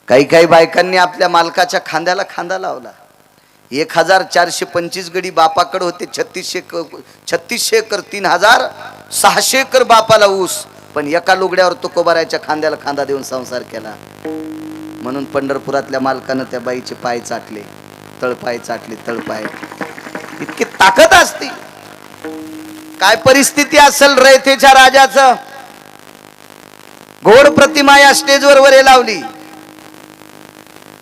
काही काही बायकांनी आपल्या मालकाच्या खांद्याला खांदा लावला. 1425 गडी बापाकडे होते. 3600 एकर 3600 एकर बापाला ऊस. पण एका लुगड्यावर तुकोबाराच्या खांद्याला खांदा देऊन संसार केला. म्हणून पंढरपुरातल्या मालकानं त्या बाईचे पाय चाटले, तळपाय चाटले, तळपाय. इतकी ताकद असते. काय परिस्थिती असेल रयतेच्या राजाचं. घोड प्रतिमा या स्टेजवर वरे लावली.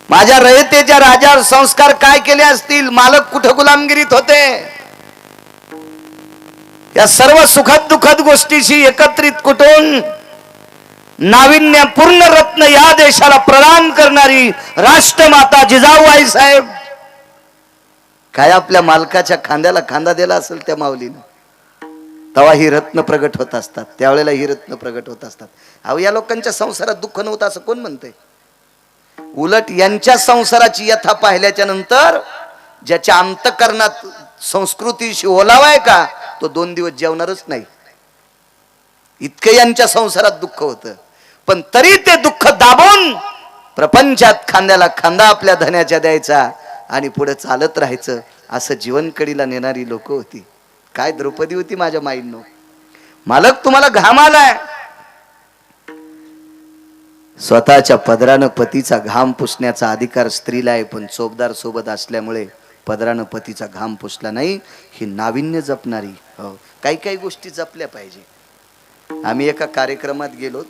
माझ्या रयतेच्या राजावर संस्कार काय केले असतील. मालक कुठं गुलामगिरीत होते. या सर्व सुखद दुःखद गोष्टीशी एकत्रित कुटून नाविन्यपूर्ण रत्न या देशाला प्रदान करणारी राष्ट्रमाता जिजाऊबाई साहेब काय आपल्या मालकाच्या खांद्याला खांदा दिला असेल त्या माऊलीनं. तेव्हा ही रत्न प्रगट होत असतात. त्यावेळेला ही रत्न प्रगट होत असतात. अहो या लोकांच्या संसारात दुःख नव्हतं असं कोण म्हणतंय? उलट यांच्या संसाराची यथा पाहिल्याच्या नंतर ज्याच्या अंतःकरणात संस्कृतीशी ओलावाय का, तो 2 दिवस जेवणारच नाही. इतकं यांच्या संसारात दुःख होतं. पण तरी ते दुःख दाबून प्रपंचात खांद्याला खांदा आपल्या धन्याच्या द्यायचा आणि पुढे चालत राहायचं. असं जीवनकडीला नेणारी लोक होती. काय द्रौपदी होती माझ्या माईंनो. मालक तुम्हाला घाम आलाय. स्वतःच्या पदरानं पतीचा घाम पुसण्याचा अधिकार स्त्रीला आहे. पण चोपदार सोबत असल्यामुळे पदरानं पतीचा घाम पुसला नाही. ही नाविन्य जपणारी. हो, काही काही गोष्टी जपल्या पाहिजे. आम्ही एका कार्यक्रमात गेलो.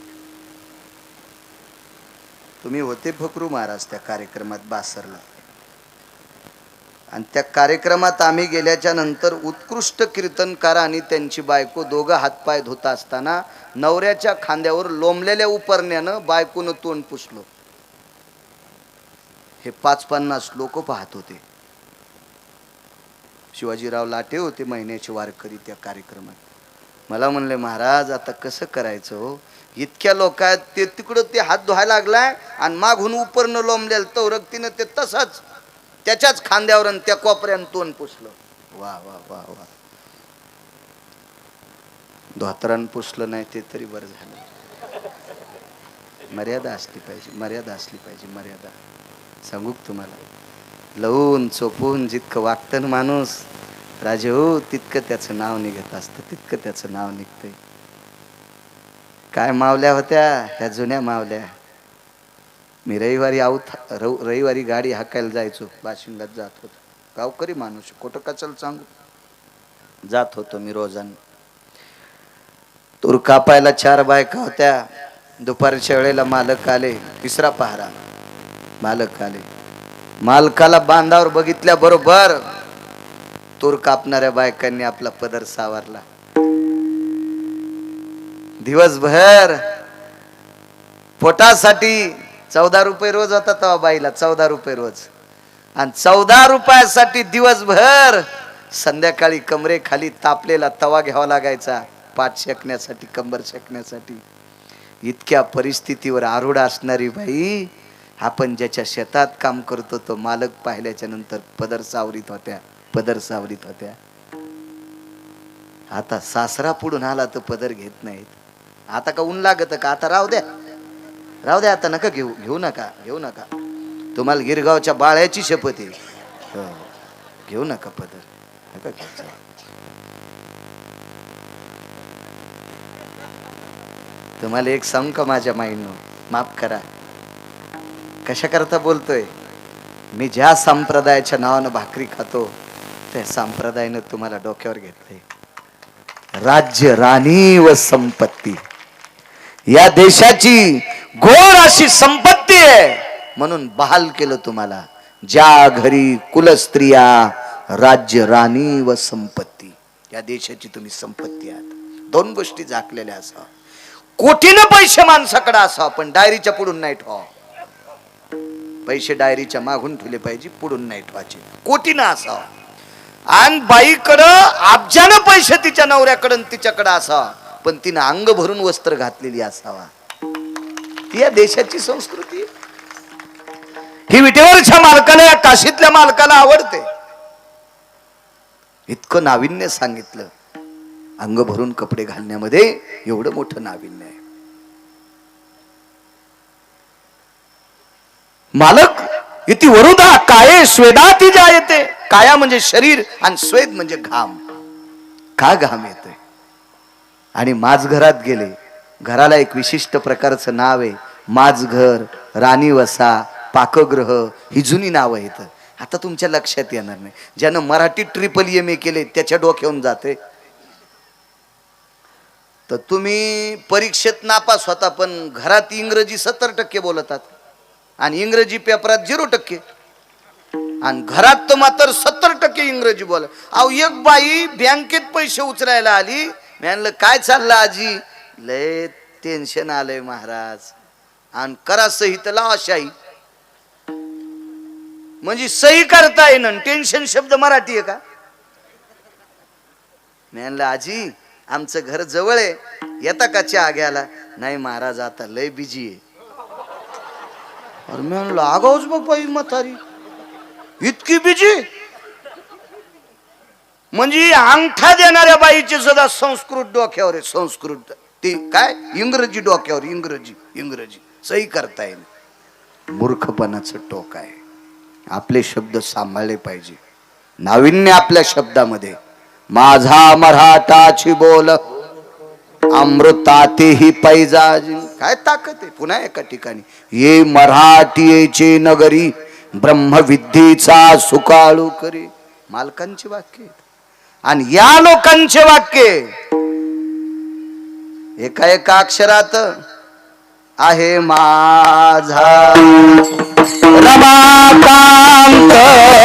तुम्ही होते फकरू महाराज त्या कार्यक्रमात बासरला. आणि त्या कार्यक्रमात आम्ही गेल्याच्या नंतर उत्कृष्ट कीर्तनकार आणि त्यांची बायको दोघं हातपाय धुत असताना नवऱ्याच्या खांद्यावर लोंबलेल्या उपरण्यानं बायकोनं तोंड पुसलो. हे 50-50 लोक पाहत होते. शिवाजीराव लाटे होते महिन्याचे वारकरी त्या कार्यक्रमात. मला म्हणले महाराज आता कसं करायचं हो, इतक्या लोक आहेत. ते तिकडं ते हात धुवायला लागलाय आणि मागून उपरनं लोंबलेलं तवरक्तीनं ते तसंच त्याच्याच खांद्यावर आणि त्या कोपऱ्यानं तोंड पुसलं. वा वा वा वा, धोतरान पुसलं नाही ते तरी बरं झालं. मर्यादा असली पाहिजे, मर्यादा असली पाहिजे, मर्यादा. सांगू तुम्हाला, लवून चोपून जितकं वागतं माणूस राजे हो, तितकं त्याचं नाव निघत असतं, तितकं त्याचं नाव निघतंय. काय मावल्या होत्या ह्या जुन्या मावल्या. मी रविवारी गाडी हाकायला जायचो, बाशिंगात जात होतो. गावकरी माणूस, खोटं कचल सांगू, जात होतो मी रोजानं. तूर कापायला 4 बायका होत्या. दुपारच्या वेळेला मालक आले, 3रा पहारा. मालक आले, मालकाला बांधावर बघितल्या बरोबर तूर कापणाऱ्या बायकांनी आपला पदर सावरला. दिवसभर पोटासाठी 14 रुपये रोज होता तेव्हा बाईला, 14 रुपये रोज. आणि 14 रुपयासाठी दिवसभर संध्याकाळी कमरे खाली तापलेला तवा घ्यावा लागायचा पाठ शेकण्यासाठी, कंबर शेकण्यासाठी. इतक्या परिस्थितीवर आरूढ असणारी बाई, आपण ज्याच्या शेतात काम करतो तो मालक पाहिल्याच्या नंतर पदर सावरीत होत्या, पदर सावरीत होत्या. आता सासरा पुढून आला तर पदर घेत नाहीत. आता का ऊन लागत का, आता राहू द्या, राहू द्या, आता नका घेऊ, घेऊ नका, घेऊ नका. तुम्हाला गिरगावच्या बाळ्याची शपथ आहे, घेऊ नका पदर, नका घ्यायचं. तुम्हाला एक सांग का माझ्या माईंनो, माफ करा, कशा करता बोलतोय मी. ज्या संप्रदायाच्या नावानं भाकरी खातो त्या संप्रदायानं तुम्हाला डोक्यावर घेतलंय. राज्य, राणी व संपत्ती, या देशाची घोर अशी संपत्ती आहे म्हणून बहाल केलं तुम्हाला. ज्या घरी कुलस्त्रिया, राज्य, राणी व संपत्ती, या देशाची तुम्ही संपत्ती आहात. 2 गोष्टी झाकलेल्या असा. कोटीनं पैसे माणसाकडे असा, पण डायरीच्या पुढून नाही ठेवा. पैसे डायरीच्या मागून ठेवले पाहिजे, पुढून नाही ठेवायचे. कोटीनं असावा. आणि बाईकडं अब्जानं पैसे तिच्या नवऱ्याकडं तिच्याकडे असावा, पण तिनं अंग भरून वस्त्र घातलेली असावा. ती या देशाची संस्कृती. ही विटेवरच्या मालकाला, या काशीतल्या मालकाला आवडते. इतकं नाविन्य सांगितलं. अंग भरून कपडे घालण्यामध्ये एवढं मोठं नाविन्य आहे. मालक इति वरुदा काये स्वेदाती जायते. काया म्हणजे शरीर आणि स्वेद म्हणजे घाम. का घाम येतोय? आणि माझघरात गेले, घराला एक विशिष्ट प्रकारचं नाव आहे. माझघर, राणीवसा, पाकगृह, ही जुनी नावं आहेत. आता तुमच्या लक्षात येणार नाही. ज्यानं मराठी MA केले त्याच्या डोक्यावरून जाते. तर तुम्ही परीक्षेत नापास होता, पण घरात इंग्रजी 70% बोलतात आणि इंग्रजी पेपरात 0%. आणि घरात तर मात्र 70% इंग्रजी बोल. अहो, एक बाई बँकेत पैसे उचलायला आली. मी म्हणलं काय चाललं आजी? लय टेन्शन आलंय महाराज. आणि करा सही तर लावा शाही. म्हणजे सही करता येईन, टेन्शन शब्द मराठी आहे का? मी म्हणलं आजी आमचं घर जवळ आहे, येता का चहा घ्यायला? नाही महाराज आता लय बिजी आहे. अरे मी म्हणलं आगाऊच बाप्पा ही म्हातारी इतकी बिजी. म्हणजे अंगठा देणाऱ्या बाईचे सुद्धा संस्कृत डोक्यावर आहे. संस्कृत ती काय इंग्रजी डोक्यावर, इंग्रजी इंग्रजी सही करता येईल. मूर्खपणाचं टोक आहे. आपले शब्द सांभाळले पाहिजे. नाविन्य आपल्या शब्दामध्ये. माझा मराठाची बोल अमृतातेही पैजा. काय ताकद आहे. पुन्हा एका ठिकाणी ये मराठीचे नगरी ब्रह्मविद्येचा सुकाळू करी. मालकांची वाक्य आणि या लोकांचे वाक्य एका एका अक्षरात आहे. माझा रमाकांत आहे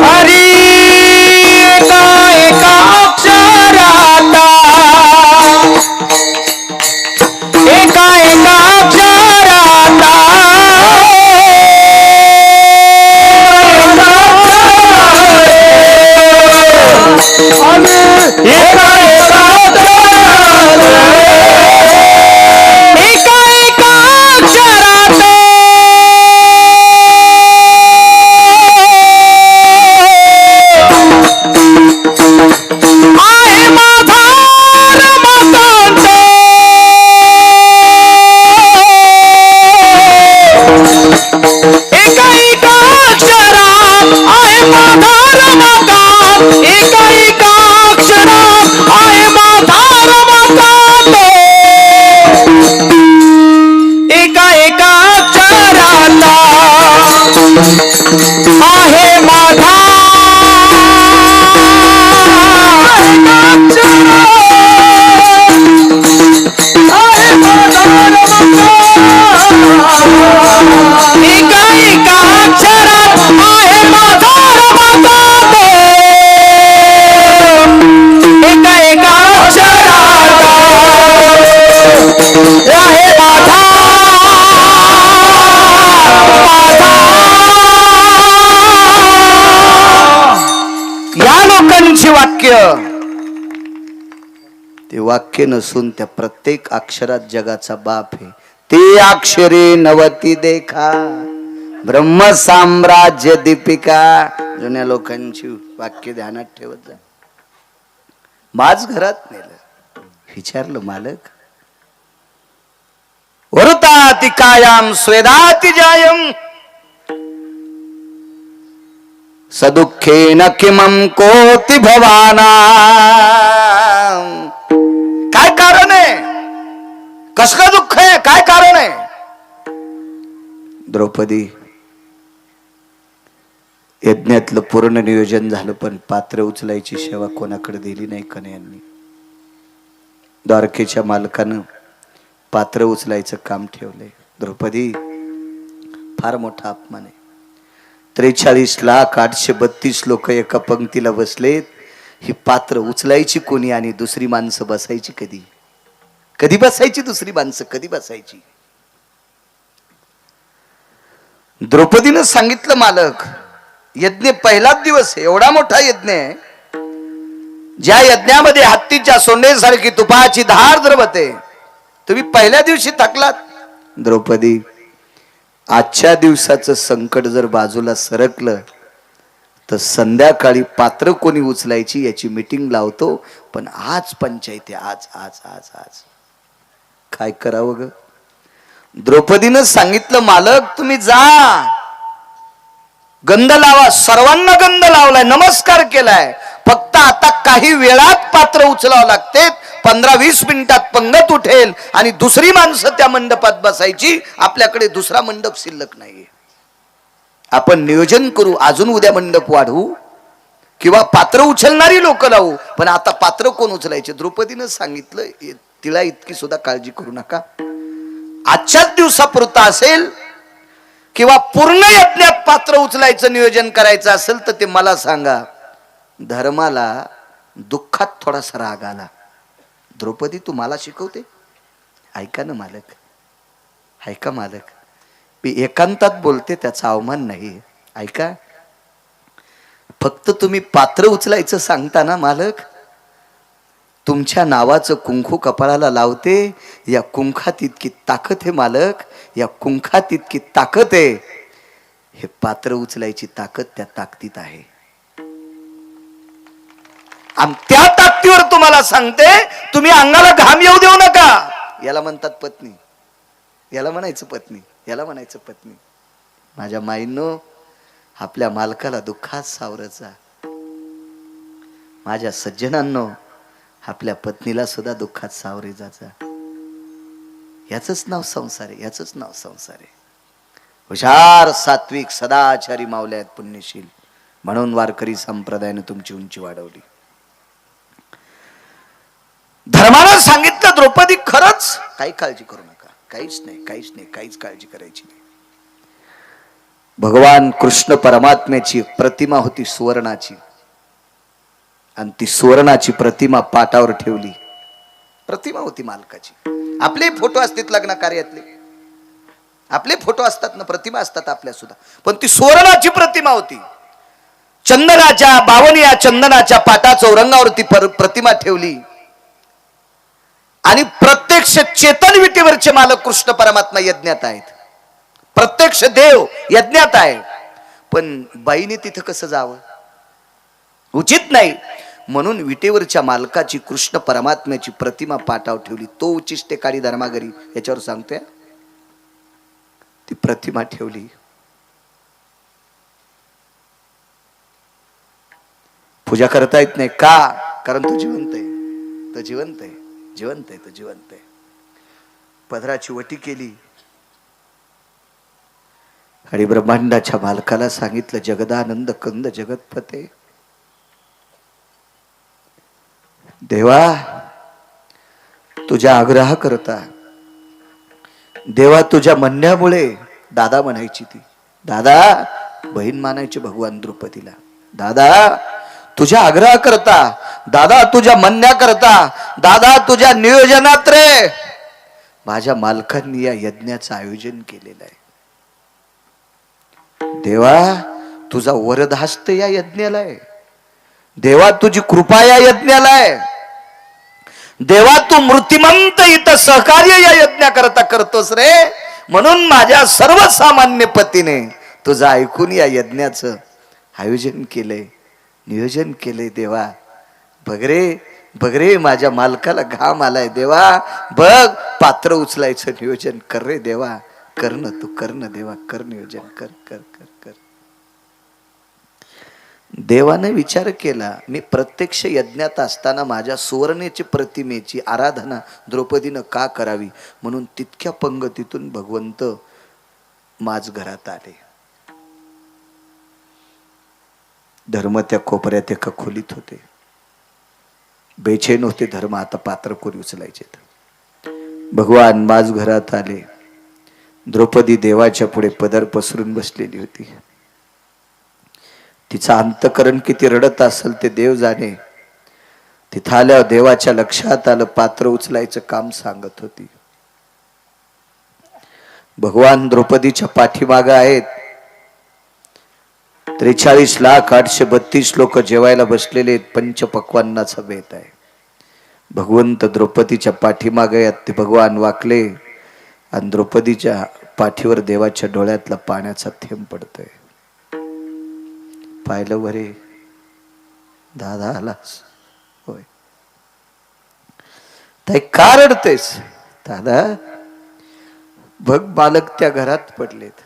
हरी एका एका अक्षरात, एका एका अक्षरात एका एका अक्षरात आहे माझा रमाकांत, एका एका अक्षरात आहे माझा रमाकांत, एका एका अक्षरात आहे माझा एका एका अक्षरात आहे माझा रमाकांत, एका एका अक्षरात आहे माझा या लोकांची वाक्य ते वाक्य नसून त्या प्रत्येक अक्षरात जगाचा बाप आहे. ते अक्षरे नवती देखा ब्रह्म साम्राज्य दीपिका. जुन्या लोकांची वाक्य ध्यानात ठेवत जा. माझ घरात नेलं, विचारलं मालक वरुताति कायाम स्वेदाति जायम सदुःखेन किमं कोति भवाना. काय कारण आहे? कसलं दुःख आहे? काय कारण आहे? द्रौपदी, यज्ञातलं पूर्ण नियोजन झालं पण पात्र उचलायची सेवा कोणाकडे दिली नाही कन्यांनी. द्वारकेच्या मालकानं पात्र उचलायचं काम ठेवलंय. द्रौपदी, फार मोठा अपमान आहे. 43,832 लोक एका पंक्तीला बसलेत. ही पात्र उचलायची कोणी आणि दुसरी माणसं बसायची कधी? कधी बसायची दुसरी माणसं? कधी बसायची? द्रौपदीनं सांगितलं मालक, यज्ञ पहिलाच दिवस आहे, एवढा मोठा यज्ञ आहे, ज्या यज्ञामध्ये हत्तीच्या सोंडेसारखी तुपाची धार द्रवते, तुम्ही पहिल्या दिवशी थकलात. द्रौपदी, आजच्या दिवसाचं संकट जर बाजूला सरकलं तर संध्याकाळी पात्र कोणी उचलायची याची मीटिंग लावतो. पण आज पंचायती, आज आज आज आज काय करावं ग? द्रौपदीनं सांगितलं मालक तुम्ही जा, गंध लावा. सर्वांना गंध लावलाय, नमस्कार केलाय, फक्त आता काही वेळात पात्र उचलावं लागते. 15-20 मिनिटात पंगत उठेल आणि दुसरी माणसं त्या मंडपात बसायची. आपल्याकडे दुसरा मंडप शिल्लक नाहीये. आपण नियोजन करू, अजून उद्या मंडप वाढवू किंवा पात्र उचलणारी लोक लावू. पण आता पात्र कोण उचलायचे? द्रौपदीनं सांगितलं तिला इतकी सुद्धा काळजी करू नका. आजच्याच दिवसापुरता असेल किंवा पूर्ण यज्ञात पात्र उचलायचं नियोजन करायचं असेल तर ते मला सांगा. धर्माला दुःखात थोडासा राग आला. द्रौपदी, तू मला शिकवते? ऐका ना मालक, ऐका मालक, मी एकांतात बोलते, त्याचा अवमान नाही. ऐका, फक्त तुम्ही पात्र उचलायचं सांगता ना मालक, तुमच्या नावाचं कुंकू कपाळाला लावते. या कुंखात इतकी ताकद आहे मालक, या कुंखात इतकी ताकद आहे. हे पात्र उचलायची ताकद त्या ताकदीत आहे. त्या ताकदीवर तुम्हाला सांगते, तुम्ही अंगाला घाम येऊ देऊ नका. याला म्हणतात पत्नी, याला म्हणायचं पत्नी, याला म्हणायचं पत्नी. माझ्या माईंनो, आपल्या मालकाला दुःखात सावरत जा. माझ्या सज्जनांनो, आपल्या पत्नीला सुद्धा दुःखात सावरे जायचा. याच नाव संसार आहे, याच नाव संसार आहे. हुशार, सात्विक, सदाचारी मावल्या आहेत, पुण्यशील. म्हणून वारकरी संप्रदायाने तुमची उंची वाढवली. धर्मानं सांगितलं द्रौपदी, खरंच काही काळजी करू नका, काहीच नाही, काहीच नाही, काहीच काळजी करायची नाही. भगवान कृष्ण परमात्म्याची प्रतिमा होती सुवर्णाची, आणि ती सुवर्णाची प्रतिमा पाटावर ठेवली. प्रतिमा होती मालकाची. आपले फोटो असतात लग्न कार्यातले, आपले फोटो असतात ना, प्रतिमा असतात आपल्या सुद्धा, पण ती सुवर्णाची प्रतिमा होती. चंदनाच्या, बावनिया चंदनाच्या पाटा चौरंगावरती प्रतिमा ठेवली. आणि प्रत्यक्ष चेतन विटेवरचे मालक कृष्ण परमात्मा यज्ञात आहेत, प्रत्यक्ष देव यज्ञात आहे. पण बाईने तिथं कसं जावं? उचित नाही. म्हणून विटेवरच्या मालकाची कृष्ण परमात्म्याची प्रतिमा पाटावर ठेवली. तो उचिष्टे काळी धर्मागरी, याच्यावर सांगतोय. ती प्रतिमा ठेवली. पूजा करता येत नाही का? कारण तो जिवंत आहे, तो जिवंत आहे, जिवंत आहे, तो जिवंत आहे. पदराची वटी केली आणि ब्रह्मांडाच्या मालकाला सांगितलं, जगदानंद कंद जगतपते, देवा तुझ्या आग्रह करता, देवा तुझ्या म्हणण्यामुळे, दादा म्हणायची ती, दादा बहीण मानायची भगवान द्रौपदीला, दादा तुझ्या आग्रह करता, दादा तुझ्या म्हणण्या करता, दादा तुझ्या नियोजनात रे माझ्या मालकांनी या यज्ञाचं आयोजन केलेलं आहे. देवा तुझा वरदहस्त या यज्ञाला आहे, देवा तुझी कृपा या यज्ञाला आहे, देवा तू मूर्तिमंत इथं सहकार्य या यज्ञा करता करतोस रे, म्हणून माझ्या सर्वसामान्य पतीने तुझं ऐकून या यज्ञाचं आयोजन केलंय, नियोजन केलंय. देवा बघ रे, बघ रे माझ्या मालकाला घाम आलाय, देवा बघ पात्र उचलायचं नियोजन कर रे देवा, कर न तू, कर न देवा, कर नियोजन, कर कर कर कर. देवाने विचार केला, मी प्रत्यक्ष यज्ञात असताना माझ्या सुवर्णेची प्रतिमेची आराधना द्रौपदीनं का करावी, म्हणून तितक्या पंगतीतून भगवंत माझ घरात आले. धर्म त्या कोपऱ्यात एका खोलीत होते, बेचैन होते धर्म, आता पात्र कोणी उचलायचे. भगवान माझ घरात आले. द्रौपदी देवाच्या पुढे पदर पसरून बसलेली होती. तिचं अंतकरण किती रडत असेल ते देव जाणे. तिथं आल्यावर देवाच्या लक्षात आलं, पात्र उचलायचं काम सांगत होती. भगवान द्रौपदीच्या पाठीमागे आहेत. 43,832 लोक जेवायला बसलेले आहेत. पंचपक्वान्नाचा बेत आहे. भगवंत द्रौपदीच्या पाठीमागे आहेत. ते भगवान वाकले आणि द्रौपदीच्या पाठीवर देवाच्या डोळ्यातला पाण्याचा थेंब पडतोय. पाहिलं वरे, दादा आलास होय, ताई का रडतेस? दादा बघ बालक त्या घरात पडलेत,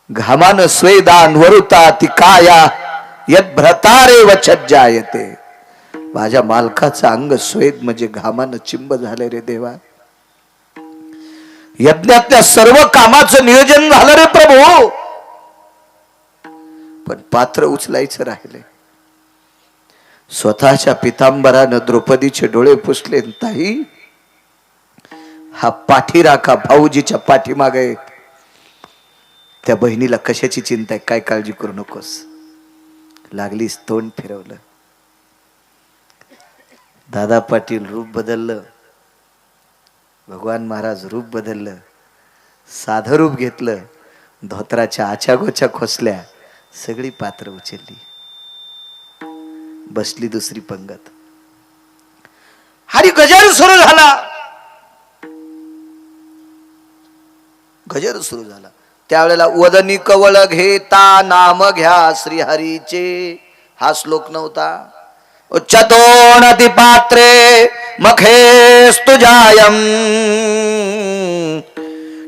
घामान स्वेदान वरुता ती काया यद भ्रतारे वचज्जायते. माझ्या मालकाचं अंग स्वेद म्हणजे घामानं चिंब झाले रे देवा. यज्ञातल्या सर्व कामाचं नियोजन झालं रे प्रभू, पण पात्र उचलायचं राहिले. स्वतःच्या पितांबरानं द्रौपदीचे डोळे पुसले. ताई हा पाठीराखा भाऊजीच्या पाठीमागे, त्या बहिणीला कशाची चिंता आहे, काय काळजी करू नकोस. लागलीस तोंड फिरवलं. दादा पाटील रूप बदललं, भगवान महाराज रूप बदललं, साधं रूप घेतलं, धोत्राच्या आचागोच्या खोसल्या, सगळी पात्र उचलली. बसली दुसरी पंगत. हरी गजर सुरू झाला. गजर सुरू झाला. त्यावेळेला वदनी कवळ घेता नाम घ्या श्रीहरीचे, हा श्लोक नव्हता. उच्चतोनति पात्रे मखेस्तुजायम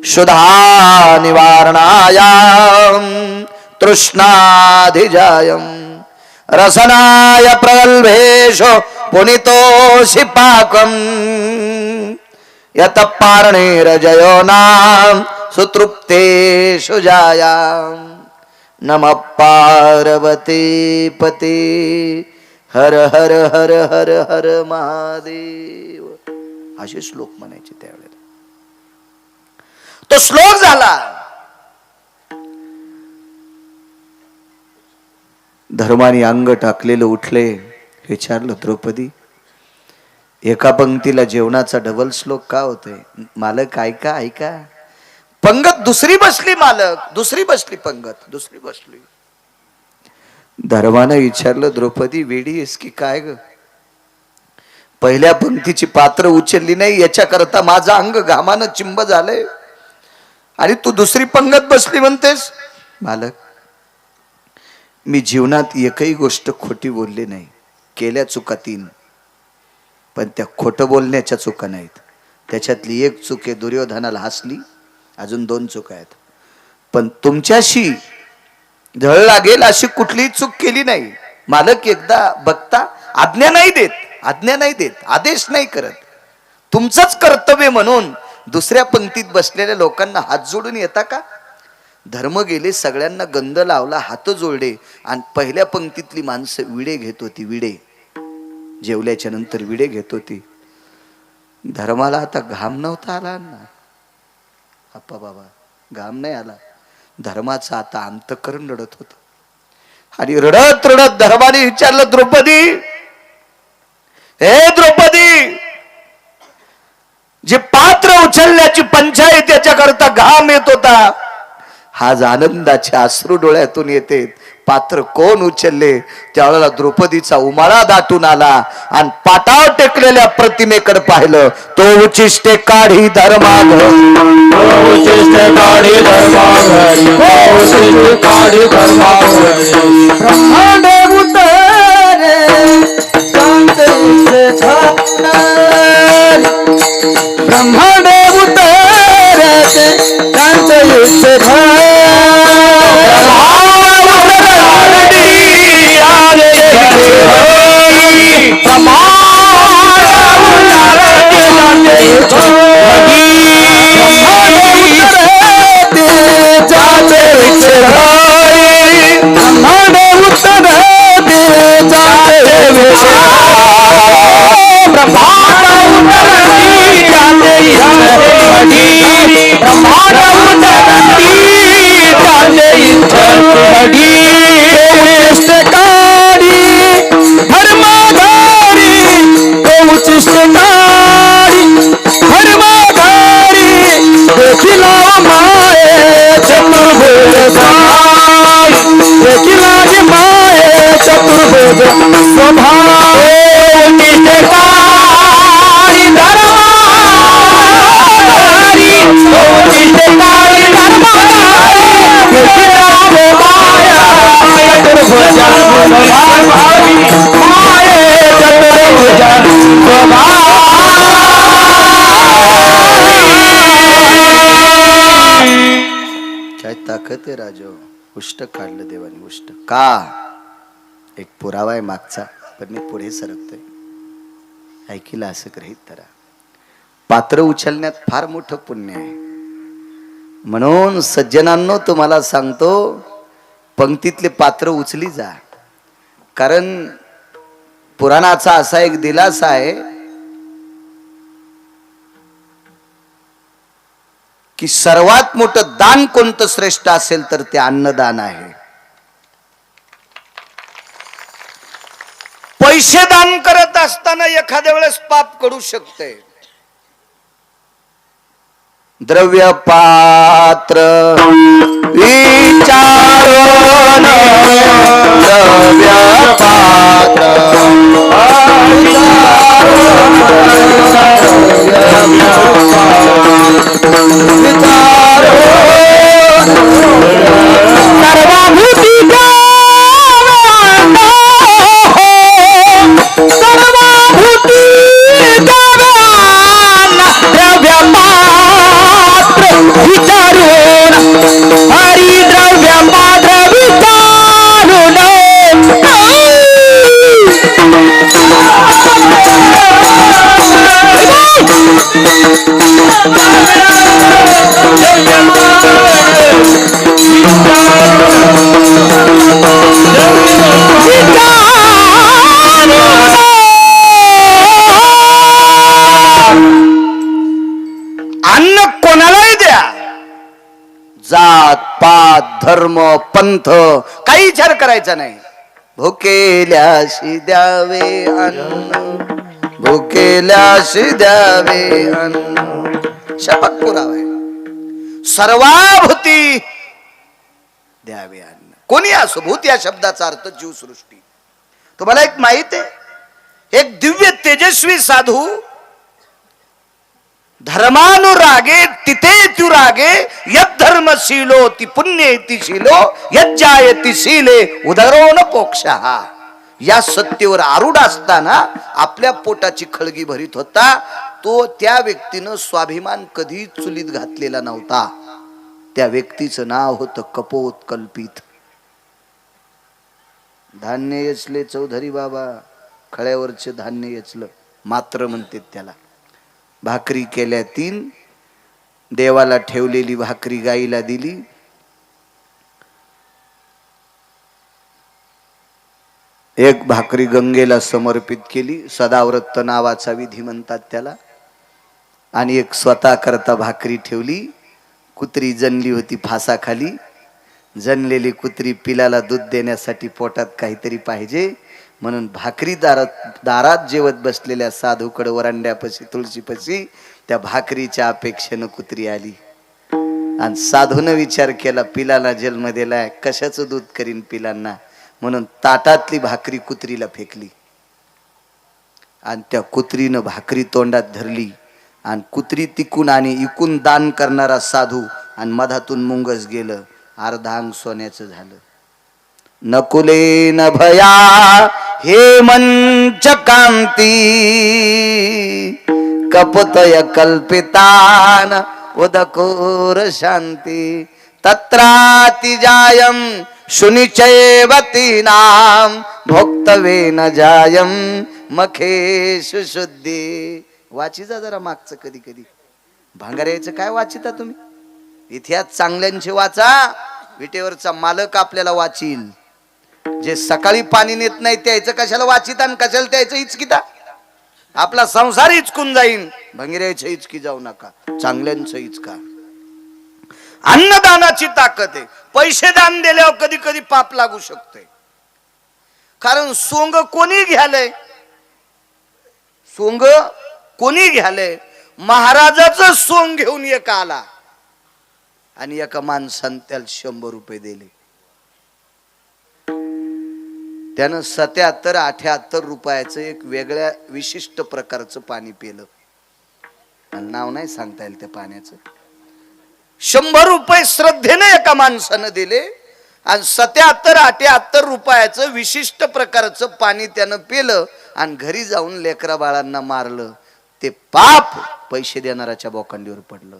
शुद्धा निवारणायाम तृष्णाधिजायम रसनाय प्रगल्भेषु पुनितोषि पाकम यत पारणेरजयो नाम सुतृप्तेषु जायाम नमः पार्वती पते हर हर हर हर हर महादेव. असे श्लोक म्हणायचे त्यावेळेला. तो श्लोक झाला. धर्माने अंग टाकलेलं उठले. विचारलं, द्रौपदी एका पंक्तीला जेवणाचा डबल श्लोक का होतोय? मालक ऐका ऐका. पंगत दुसरी बसली, मालक दुसरी बसली, पंगत दुसरी बसली. धर्मानं विचारलं, द्रौपदी वेडी आहेस की काय ग? पहिल्या पंक्तीची पात्र उचलली नाही याच्याकरता माझं अंग घामानं चिंब झालंय आणि तू दुसरी पंगत बसली म्हणतेस? मालक मी जीवनात एकही गोष्ट खोटी बोलली नाही. केल्या चुका 3, पण त्या खोटं बोलण्याच्या चुका नाहीत. त्याच्यातली एक चूक आहे, दुर्योधनाला हसली अजून 2 चुका आहेत. पण तुमच्याशी झळ लागेल अशी कुठलीही चूक केली नाही. मालक एकदा बघता आज्ञा नाही देत, आदेश नाही करत. तुमचंच कर्तव्य म्हणून दुसऱ्या पंक्तीत बसलेल्या लोकांना हात जोडून येता का? धर्म गेले, सगळ्यांना गंध लावला, हात जोडले, आणि पहिल्या पंक्तीतली माणसं विडे घेत होती. विडे जेवल्याच्या नंतर विडे घेत होती. धर्माला आता घाम नव्हता आला ना अप्पा बाबा, घाम नाही आला. धर्माचं आता अंतःकरण रडत होत. आणि रडत रडत धर्माने विचारलं, द्रौपदी, हे द्रौपदी, जे पात्र उचलण्याची पंचायत याच्याकरता घाम येत होता, आज आनंदाचे अश्रू डोळ्यातून येते. पात्र कोण उचलले? त्यावेळेला द्रौपदीचा उमाळा दाटून आला आणि पाटावर टेकलेल्या प्रतिमेकडे पाहिलं. तो उचिष्टे काढी धर्माधरी, उचिष्टे काढी धर्माधरी, उचिष्टे काढी धर्माधरी. ब्रह्मांडे उतरे शांतीचे झाले, ब्रह्मांडे उतरे शांतीचे झाले. काय ताकद आहे राजो. उष्ट काढलं देवाने, उष्ट का? एक पुरावा आहे मागचा, पण मी पुढे सरकतोय, ऐकिला असं गृहीत धरा. पात्र उचलण्यात फार मोठं पुण्य आहे. म्हणून सज्जनांनो, तुम्हाला सांगतो, पंक्तीतले पात्र उचली जा. कारण पुराणाचा असा एक दिलासा आहे की सर्वात मोठं दान कोणतं श्रेष्ठ असेल तर ते अन्नदान आहे. पैसे दान करत असताना एखाद्या वेळेस पाप करू शकते. द्रव्य पात्र विचारून, द्रव्य पात्र सर्वाभूती सर्वाभूती द्रव्य पात्र विचारून, हरी द्रव्य पात्र विचारून. अन्न कोणालाही द्या, जात पात धर्म पंथ काही विचार करायचा नाही. भुकेल्याशी द्यावे अन्न, भुकेल्याशी द्यावे अन्न, शपथ पुरावा आहे. सर्वाभूती द्यावे अन्न. कोणी असो, भूत या शब्दाचा अर्थ जीवसृष्टी. तुम्हाला एक माहित आहे, एक दिव्य तेजस्वी साधू धर्मानुरागे तिथे तुरागे, यद धर्मशीलो ती पुण्येती शीलो, यज्जायती शीले उदरो न पोक्षः. या सत्तेवर आरूढ असताना आपल्या पोटाची खळगी भरीत होता तो त्या व्यक्तीनं स्वाभिमान कधी चुलीत घातलेला नव्हता. त्या व्यक्तीचं नाव होतं कपोत कल्पित. धान्य येचले चौधरी बाबा, खळ्यावरचे धान्य येचलं, मात्र म्हणते त्याला. भाकरी केल्या 3, देवाला ठेवलेली भाकरी गाईला दिली. एक भाकरी गंगेला समर्पित केली, सदाव्रत नावाचा विधी म्हणतात त्याला. आणि एक स्वतः करता भाकरी ठेवली. कुत्री जनली होती फासाखाली. जनलेली कुत्री पिलाला दूध देण्यासाठी पोटात काहीतरी पाहिजे म्हणून भाकरी दारात जेवत बसलेल्या साधूकडे वरांड्यापाशी तुळशीपाशी त्या भाकरीच्या अपेक्षेनं कुत्री आली. आणि साधूनं विचार केला, पिलाला जन्म दिलाय, कशाचं दूध करीन पिलांना, म्हणून ताटातली भाकरी कुत्रीला फेकली. आणि त्या कुत्रीनं भाकरी तोंडात धरली. आणि कुत्री तिकून आणि इकून दान करणारा साधू आणि मधातून मुंगस गेलं. अर्धा अंग सोन्याचं झालं. नकुले न भया हे मंच कांती, कपतय कल्पितान उदकोर शांती. तत्राति जायम शुनिचैवती नाम, भोक्तवे न जायम मखेश शुद्धी. वाचिता जरा मागचं कधी कधी. भांगाऱ्याचं काय वाचिता तुम्ही? इतिहास चांगल्यांचे वाचा. विटेवरचा मालक आपल्याला वाचील. जे सकाळी पाणी नेत नाही त्याचं कशाला वाचिता आणि कशाला त्याचं हिचकिता? आपला संसार हिचकून जाईन. भंगिऱ्याचं हिचकी जाऊ नका, चांगल्यांचं हिचका. अन्नदानाची ताकद आहे. पैसे दान दिल्यावर कधी कधी पाप लागू शकते. कारण सोंग कोणी घ्यालय? सोंग कोणी घ्यालय? महाराजाचं सोंग घेऊन एक आला आणि एका माणसाने त्याला 100 रुपये दिले. त्यानं 77-78 रुपयाचं एक वेगळ्या विशिष्ट प्रकारचं पाणी पिलं. नाव नाही सांगता येईल त्या पाण्याचं. 100 रुपये श्रद्धेने एका माणसानं दिले आणि 77-78 रुपयाचं विशिष्ट प्रकारचं पाणी त्यानं पिलं आणि घरी जाऊन लेकरा बाळांना मारलं. ते पाप पैसे देणाऱ्याच्या बोकांडीवर पडलं.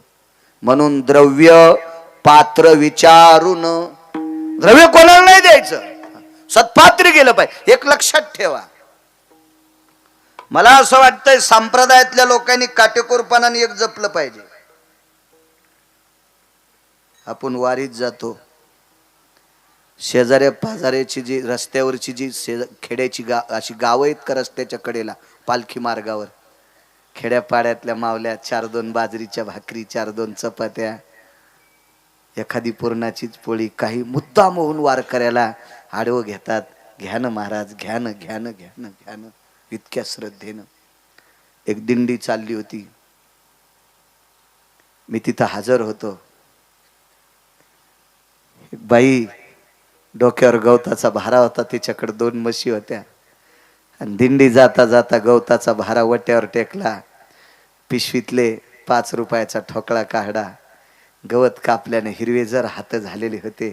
म्हणून द्रव्य पात्र विचारून, द्रव्य कोणाला नाही द्यायचं, सत्पात्री गेलं पाहिजे. एक लक्षात ठेवा. मला असं वाटतंय संप्रदायातल्या लोकांनी काटेकोरपणाने एक जपलं पाहिजे. आपण वारीत जातो, शेजाऱ्या पाजाऱ्याची जी रस्त्यावरची जी खेड्याची अशी गावं आहेत का रस्त्याच्या कडेला पालखी मार्गावर, खेड्यापाड्यातल्या मावल्या 4-2 बाजरीच्या भाकरी, 4-2 चपात्या, एखादी पुरणाचीच पोळी, काही मुद्दाम होऊन वारकऱ्याला आडवं घेतात. घ्या ना महाराज, घ्या ना, घ्या ना, घ्या ना, घ्या ना, इतक्या श्रद्धेनं. एक दिंडी चालली होती, मी तिथं हजर होतो. एक बाई डोक्यावर गवताचा भारा होता, तिच्याकडे 2 म्हशी होत्या आणि दिंडी जाता जाता गवताचा भारा वट्यावर टेकला. पिशवीतले 5 रुपयाचा ठोकळा काढा. गवत कापल्याने हिरवे जर हात झालेले होते.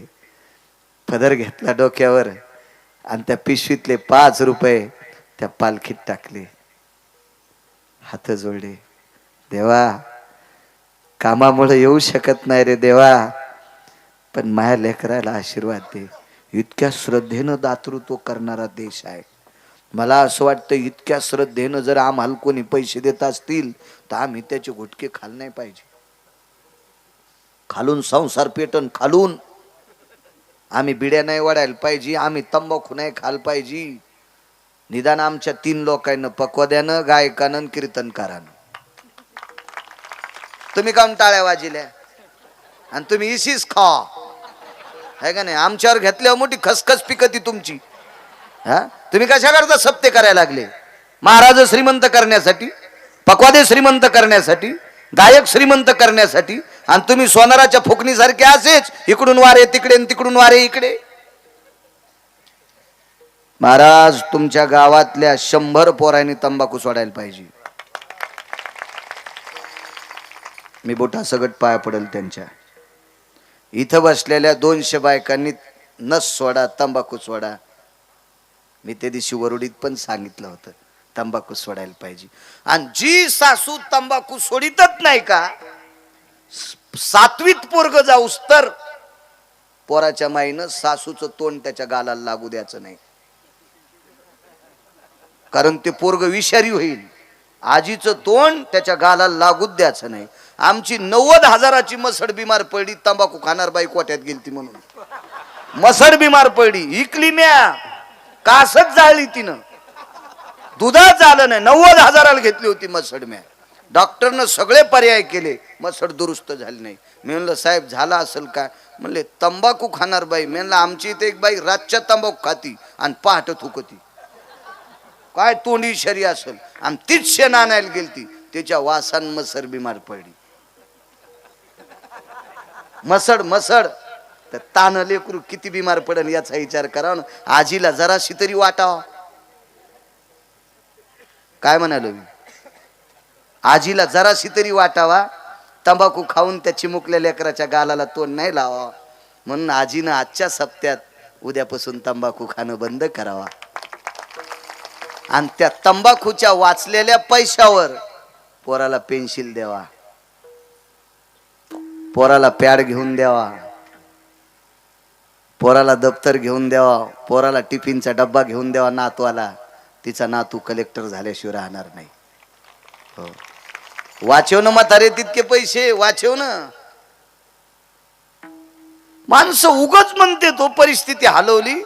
पदर घेतला डोक्यावर आणि त्या पिशवीतले 5 रुपये त्या पालखीत टाकले. हात जोडले. देवा, कामामुळे येऊ शकत नाही रे देवा, पण माझ्या लेकराला आशीर्वाद दे. इतक्या श्रद्धेनं दातृत्व करणारा देश आहे. मला असं वाटतं इतक्या श्रद्धेनं जर आम्हाला कोणी पैसे देत असतील तर आम्ही त्याचे गुटके खाल नाही पाहिजे. खालून संसार पेटन, खालून आम्ही बिड्या नाही वाढायला पाहिजे, आम्ही तंबाखू नाही खाल पाहिजे. निदान आमच्या 3 लोकांना पक्वाद्यानं, गायकानं, कीर्तनकारानं. तुम्ही काऊन टाळ्या वाजिल्या आणि तुम्ही इसीच खा आहे का नाही? आमच्यावर घेतल्यावर मोठी खसखस पिकती तुमची. हा, तुम्ही कशा करता सप्ते करायला लागले? महाराज श्रीमंत करण्यासाठी, पक्वादे श्रीमंत करण्यासाठी, गायक श्रीमंत करण्यासाठी, आणि तुम्ही सोनाराच्या फुकणीसारखे असेच इकडून वारे तिकडे तिकडून वारे इकडे. महाराज तुमच्या गावातल्या 100 पोरांनी तंबाखू सोडायला पाहिजे. मी बोटा सगट पाया पडेल त्यांच्या. इथं बसलेल्या 200 बायकांनी नस सोडा, तंबाखू सोडा. मी त्या दिवशी वरुडीत पण सांगितलं होतं तंबाखू सोडायला पाहिजे. आणि जी सासू तंबाखू सोडितच नाही का, सातवीत पोरग जाऊस तर पोराच्या माईनं सासूचं तोंड त्याच्या गालाला लागू द्यायचं नाही, कारण ते पोरग विषारी होईल. आजीचं तोंड त्याच्या गालाला लागूच द्यायचं नाही. आमची 90,000ची मसड बिमार पडली, तंबाखू खाणार बाई कोट्यात गेलती म्हणून. मसड बिमार पडली, इकली म्या, कासच जाळली तिनं, दुधाच आलं नाही. 90,000ला घेतली होती मसड म्या. डॉक्टरनं सगळे पर्याय केले, मसड दुरुस्त झाली नाही. मी म्हणलं साहेब झाला असेल काय? म्हणले तंबाखू खाणार बाई. मी म्हणलं आमची इथे एक बाई रातच्या तंबाखू खाती आणि पहाट थुकती, काय तोंडी शरी असेल. आणि तीच शेण आणायला गेलती, त्याच्या वासान मसर बिमार पडली. मसड मसड तर तान लेकरू किती बिमार पडन याचा विचार करा ना. आजीला जराशी तरी वाटावा. काय म्हणालो मी? आजीला जराशी तरी वाटावा. तंबाखू खाऊन त्या चिमुकल्या लेकराच्या गालाला तोंड नाही लावा. म्हणून आजीनं आजच्या सप्त्यात उद्यापासून तंबाखू खाणं बंद करावा. आणि त्या तंबाखूच्या वाचलेल्या पैशावर पोराला पेन्सिल द्यावा, पोराला पॅड घेऊन द्यावा, पोराला दप्तर घेऊन द्यावा, पोराला टिफिनचा डब्बा घेऊन द्यावा नातवाला. तिचा नातू कलेक्टर झाल्याशिवाय राहणार नाही. हो, वाचव ना म्हातारे तितके पैसे, वाचव ना. माणसं उगच म्हणते तो परिस्थिती हलवली.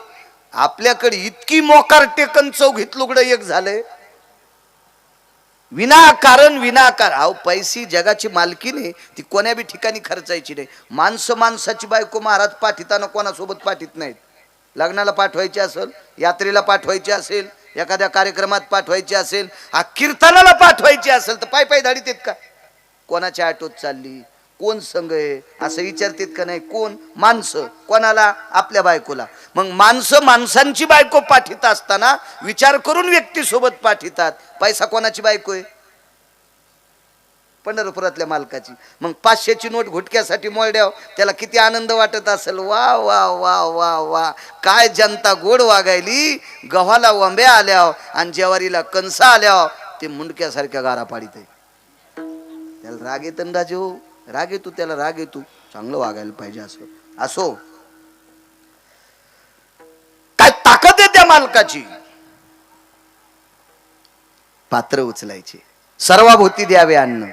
आपल्याकडे इतकी मोकार टेकन चौघीत लुगडं एक झालंय विनाकारण विनाकार. अहो पैसी जगाची मालकी नाही, ती कोण्या बी ठिकाणी खर्चायची नाही. माणसं माणसाची बायको महाराज पाठीताना कोणासोबत पाठीत नाहीत. लग्नाला पाठवायची असेल, यात्रेला पाठवायची असेल, एखाद्या कार्यक्रमात पाठवायची असेल, कीर्तनाला पाठवायची असेल तर पाय पाय धाडीत आहेत का? कोणाच्या ऑटोत चालली, कोण संघ आहे असं विचारतात का नाही? कोण? माणसं. कोणाला? आपल्या बायकोला. मग माणसं माणसांची बायको पाठीत असताना विचार करून व्यक्ती सोबत पाठीतात. पैसा कोणाची बायको आहे? पंढरपुरातल्या मालकाची. मग 500ची नोट घुटक्यासाठी मोडल्याव त्याला किती आनंद वाटत असेल. वा वा वा वा वा, काय जनता गोड वागायली. गव्हाला वंब्या आल्या आणि ज्वारीला कणसा आल्या, ते मुंडक्यासारख्या गारा पाडीत आहे. त्याला राग येत राजू, राग येतो त्याला, राग येतो. चांगलं वागायला पाहिजे असं. असो, काय ताकद आहे त्या मालकाची. पात्र उचलायचे, सर्वाभूती द्यावे अन्न.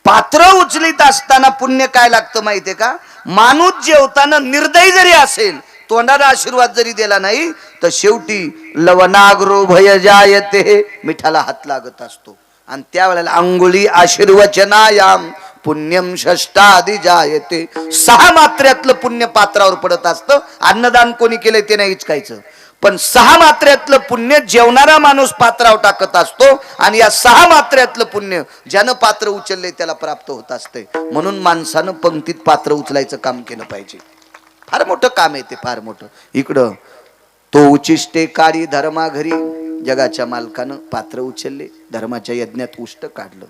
पात्र उचलीत असताना पुण्य काय लागतं माहितीये का? माणूस जेवताना निर्दयी जरी असेल, तोंडाला आशीर्वाद जरी दिला नाही, तर शेवटी लवनाग्रो भय जायते, मिठाला हात लागत असतो. आणि त्यावेळेला अंगुली आशीर्वचनायाम पुण्यम षष्टादि जायते. 6 मात्र्यातलं पुण्य पात्रावर पडत असतं. अन्नदान कोणी केलंय ते नाही इचकायचं, पण 6 मात्र्यातलं पुण्य जेवणारा माणूस पात्रावर टाकत असतो. आणि या 6 मात्र्यातलं पुण्य ज्यानं पात्र उचलले त्याला प्राप्त होत असते. म्हणून माणसानं पंक्तीत पात्र उचलायचं काम केलं पाहिजे. फार मोठं काम आहे ते, फार मोठं. इकडं तो उचिष्टे काळी धर्मा घरी, जगाच्या मालकानं पात्र उचलले, धर्माच्या यज्ञात उष्ट काढलं.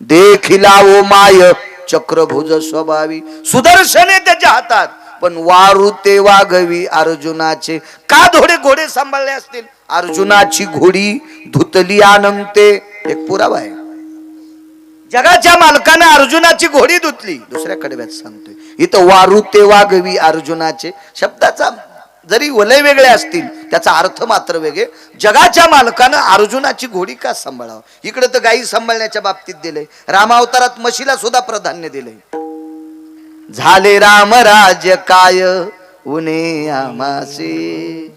देखिला ओ माय चक्रभुज स्वभावी, सुदर्शने त्याच्या हातात, पण वारू ते वाघवी अर्जुनाचे. का घोडे सांभाळले असतील? अर्जुनाची घोडी धुतली आनंते. एक पुरावा आहे. जगाच्या मालकाने अर्जुनाची घोडी धुतली. दुसऱ्या कडव्यात सांगतोय इथं वारू ते वाघवी अर्जुनाचे. शब्दाचा जरी वलय वेगळे असतील, त्याचा अर्थ मात्र वेगळे. जगाच्या मालकानं अर्जुनाची घोडी का सांभाळावं? इकडे तर गायी सांभाळण्याच्या बाबतीत दिलंय. रामावतारात म्हशीला सुद्धा प्राधान्य दिलंय. झाले राम राज्य काय उने आमासे,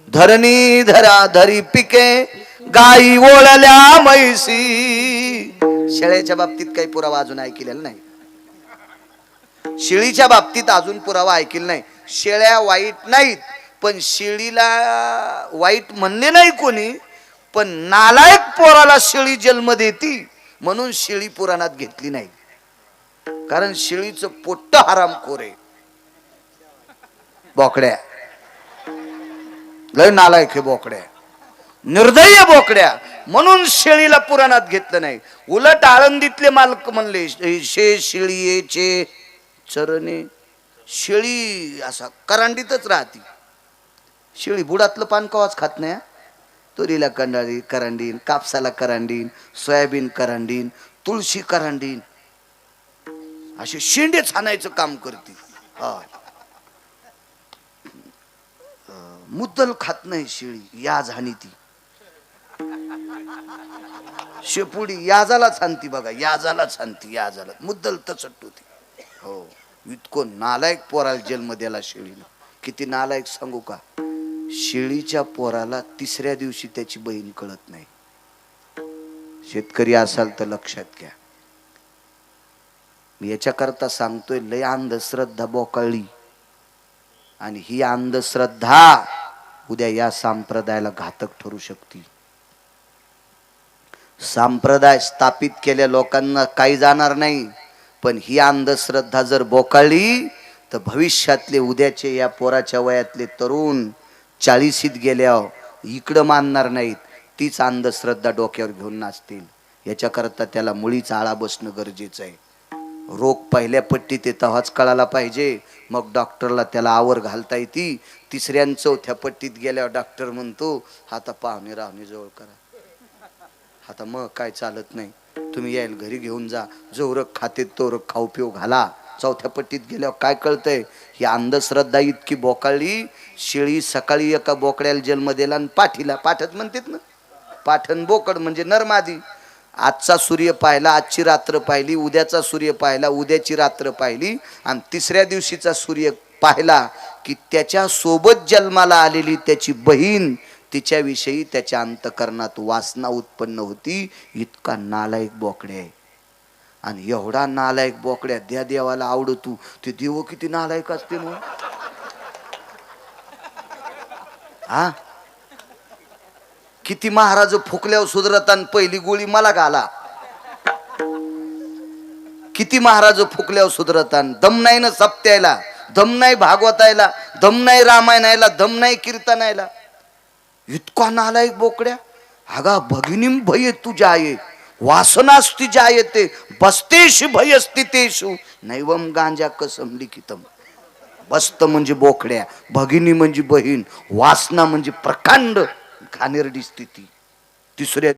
धरणी धरा धरी पिके गायी ओळल्या म्हैसी. शेळ्याच्या बाबतीत काही पुरावा अजून ऐकलेला नाही. शेळीच्या बाबतीत अजून पुरावा ऐकलेला नाही. शेळ्या वाईट नाहीत, पण शेळीला वाईट म्हणले नाही कोणी. पण नालायक पोराला शेळी जन्म देती म्हणून शेळी पुराणात घेतली नाही. कारण शेळीचं पोट्ट हरामखोर आहे. बोकड्या लय नालायक आहे, बोकड्या निर्दयी बोकड्या, म्हणून शेळीला पुराणात घेतलं नाही. उलट आळंदीतले मालक म्हणले शे शेळीचे चरणे. शेळी असा करांडीतच राहते. शेळी बुडातलं पान कवाच खात नाही. तुरीला कंडाळी करांडीन, कापसाला करांडीन, सोयाबीन करांडीन, तुळशी करांडीन. असे शेंडे छानायचं काम करते. हा मुद्दल खात नाही शेळी, याज हानी ती. शेपुडी याजाला छानती बघा, याजाला छानती, याजाला मुद्दल तसट होती. हो, इतकं नालायक पोराला जन्म द्याला शेळीनं. किती नालायक सांगू का, शेळीच्या पोराला तिसऱ्या दिवशी त्याची बहीण कळत नाही. शेतकरी असाल तर लक्षात घ्या. मी याच्याकरता सांगतोय, लय अंधश्रद्धा बोकाळली, आणि ही अंधश्रद्धा उद्या या संप्रदायाला घातक ठरू शकते. संप्रदाय स्थापित केल्या लोकांना काही जाणार नाही, पण ही अंधश्रद्धा जर बोकाळली तर भविष्यातले उद्याचे या पोराच्या वयातले तरुण 40शीत गेल्यावर इकडं मानणार नाहीत, तीच अंधश्रद्धा डोक्यावर घेऊन नाचतील. याच्याकरता त्याला मुळीच आळा बसणं गरजेचं आहे. रोग पहिल्या पट्टीत तेव्हाच कळायला पाहिजे, मग डॉक्टरला त्याला आवर घालता येते. तिसऱ्या चौथ्या पट्टीत गेल्यावर डॉक्टर म्हणतो आता पाहुणे राहुणे जवळ करा, आता मग काय चालत नाही, तुम्ही यायला घरी घेऊन जा, जोरक खाते तोरक खाऊ पिऊ घाला. चौथ्या पट्टीत गेल्यावर काय कळतंय, ही अंधश्रद्धा इतकी बोकाळली. शेळी सकाळी एका बोकड्याला जन्म दिला आणि पाठीला, पाठच म्हणतात ना, पाठन बोकड म्हणजे नरमादी. आजचा सूर्य पाहिला, आजची रात्र पाहिली, उद्याचा सूर्य पाहिला, उद्याची रात्र पाहिली, आणि तिसऱ्या दिवशीचा सूर्य पाहिला की त्याच्या सोबत जन्माला आलेली त्याची बहीण, तिच्याविषयी त्याच्या अंतकरणात वासना उत्पन्न होती. इतका नालायक बोकड्या आहे. आणि एवढा नालायक बोकड्या त्या देवाला आवडतो, ते देव किती नालायक असते ना. हा, किती महाराज फुकल्यावर सुधरत आणि पहिली गोळी मला घाला. किती महाराज फुकल्यावर सुधरत आणि दम नाही ना सप्त्यायला, दम नाही भागवतायला, दम नाही रामायणायला, दम नाही कीर्तनायला. इतका नालायक बोकड्या. अगा भगिनीम भय तुझ्या आहे, वासनास्ति जायते बसतेश भयस्थितेषु नैवम गांजा कसम लिखितम. बस्त म्हणजे बोकड्या, भगिनी म्हणजे बहीण, वासना म्हणजे प्रकांड घाणेरडी स्थिती. तिसऱ्या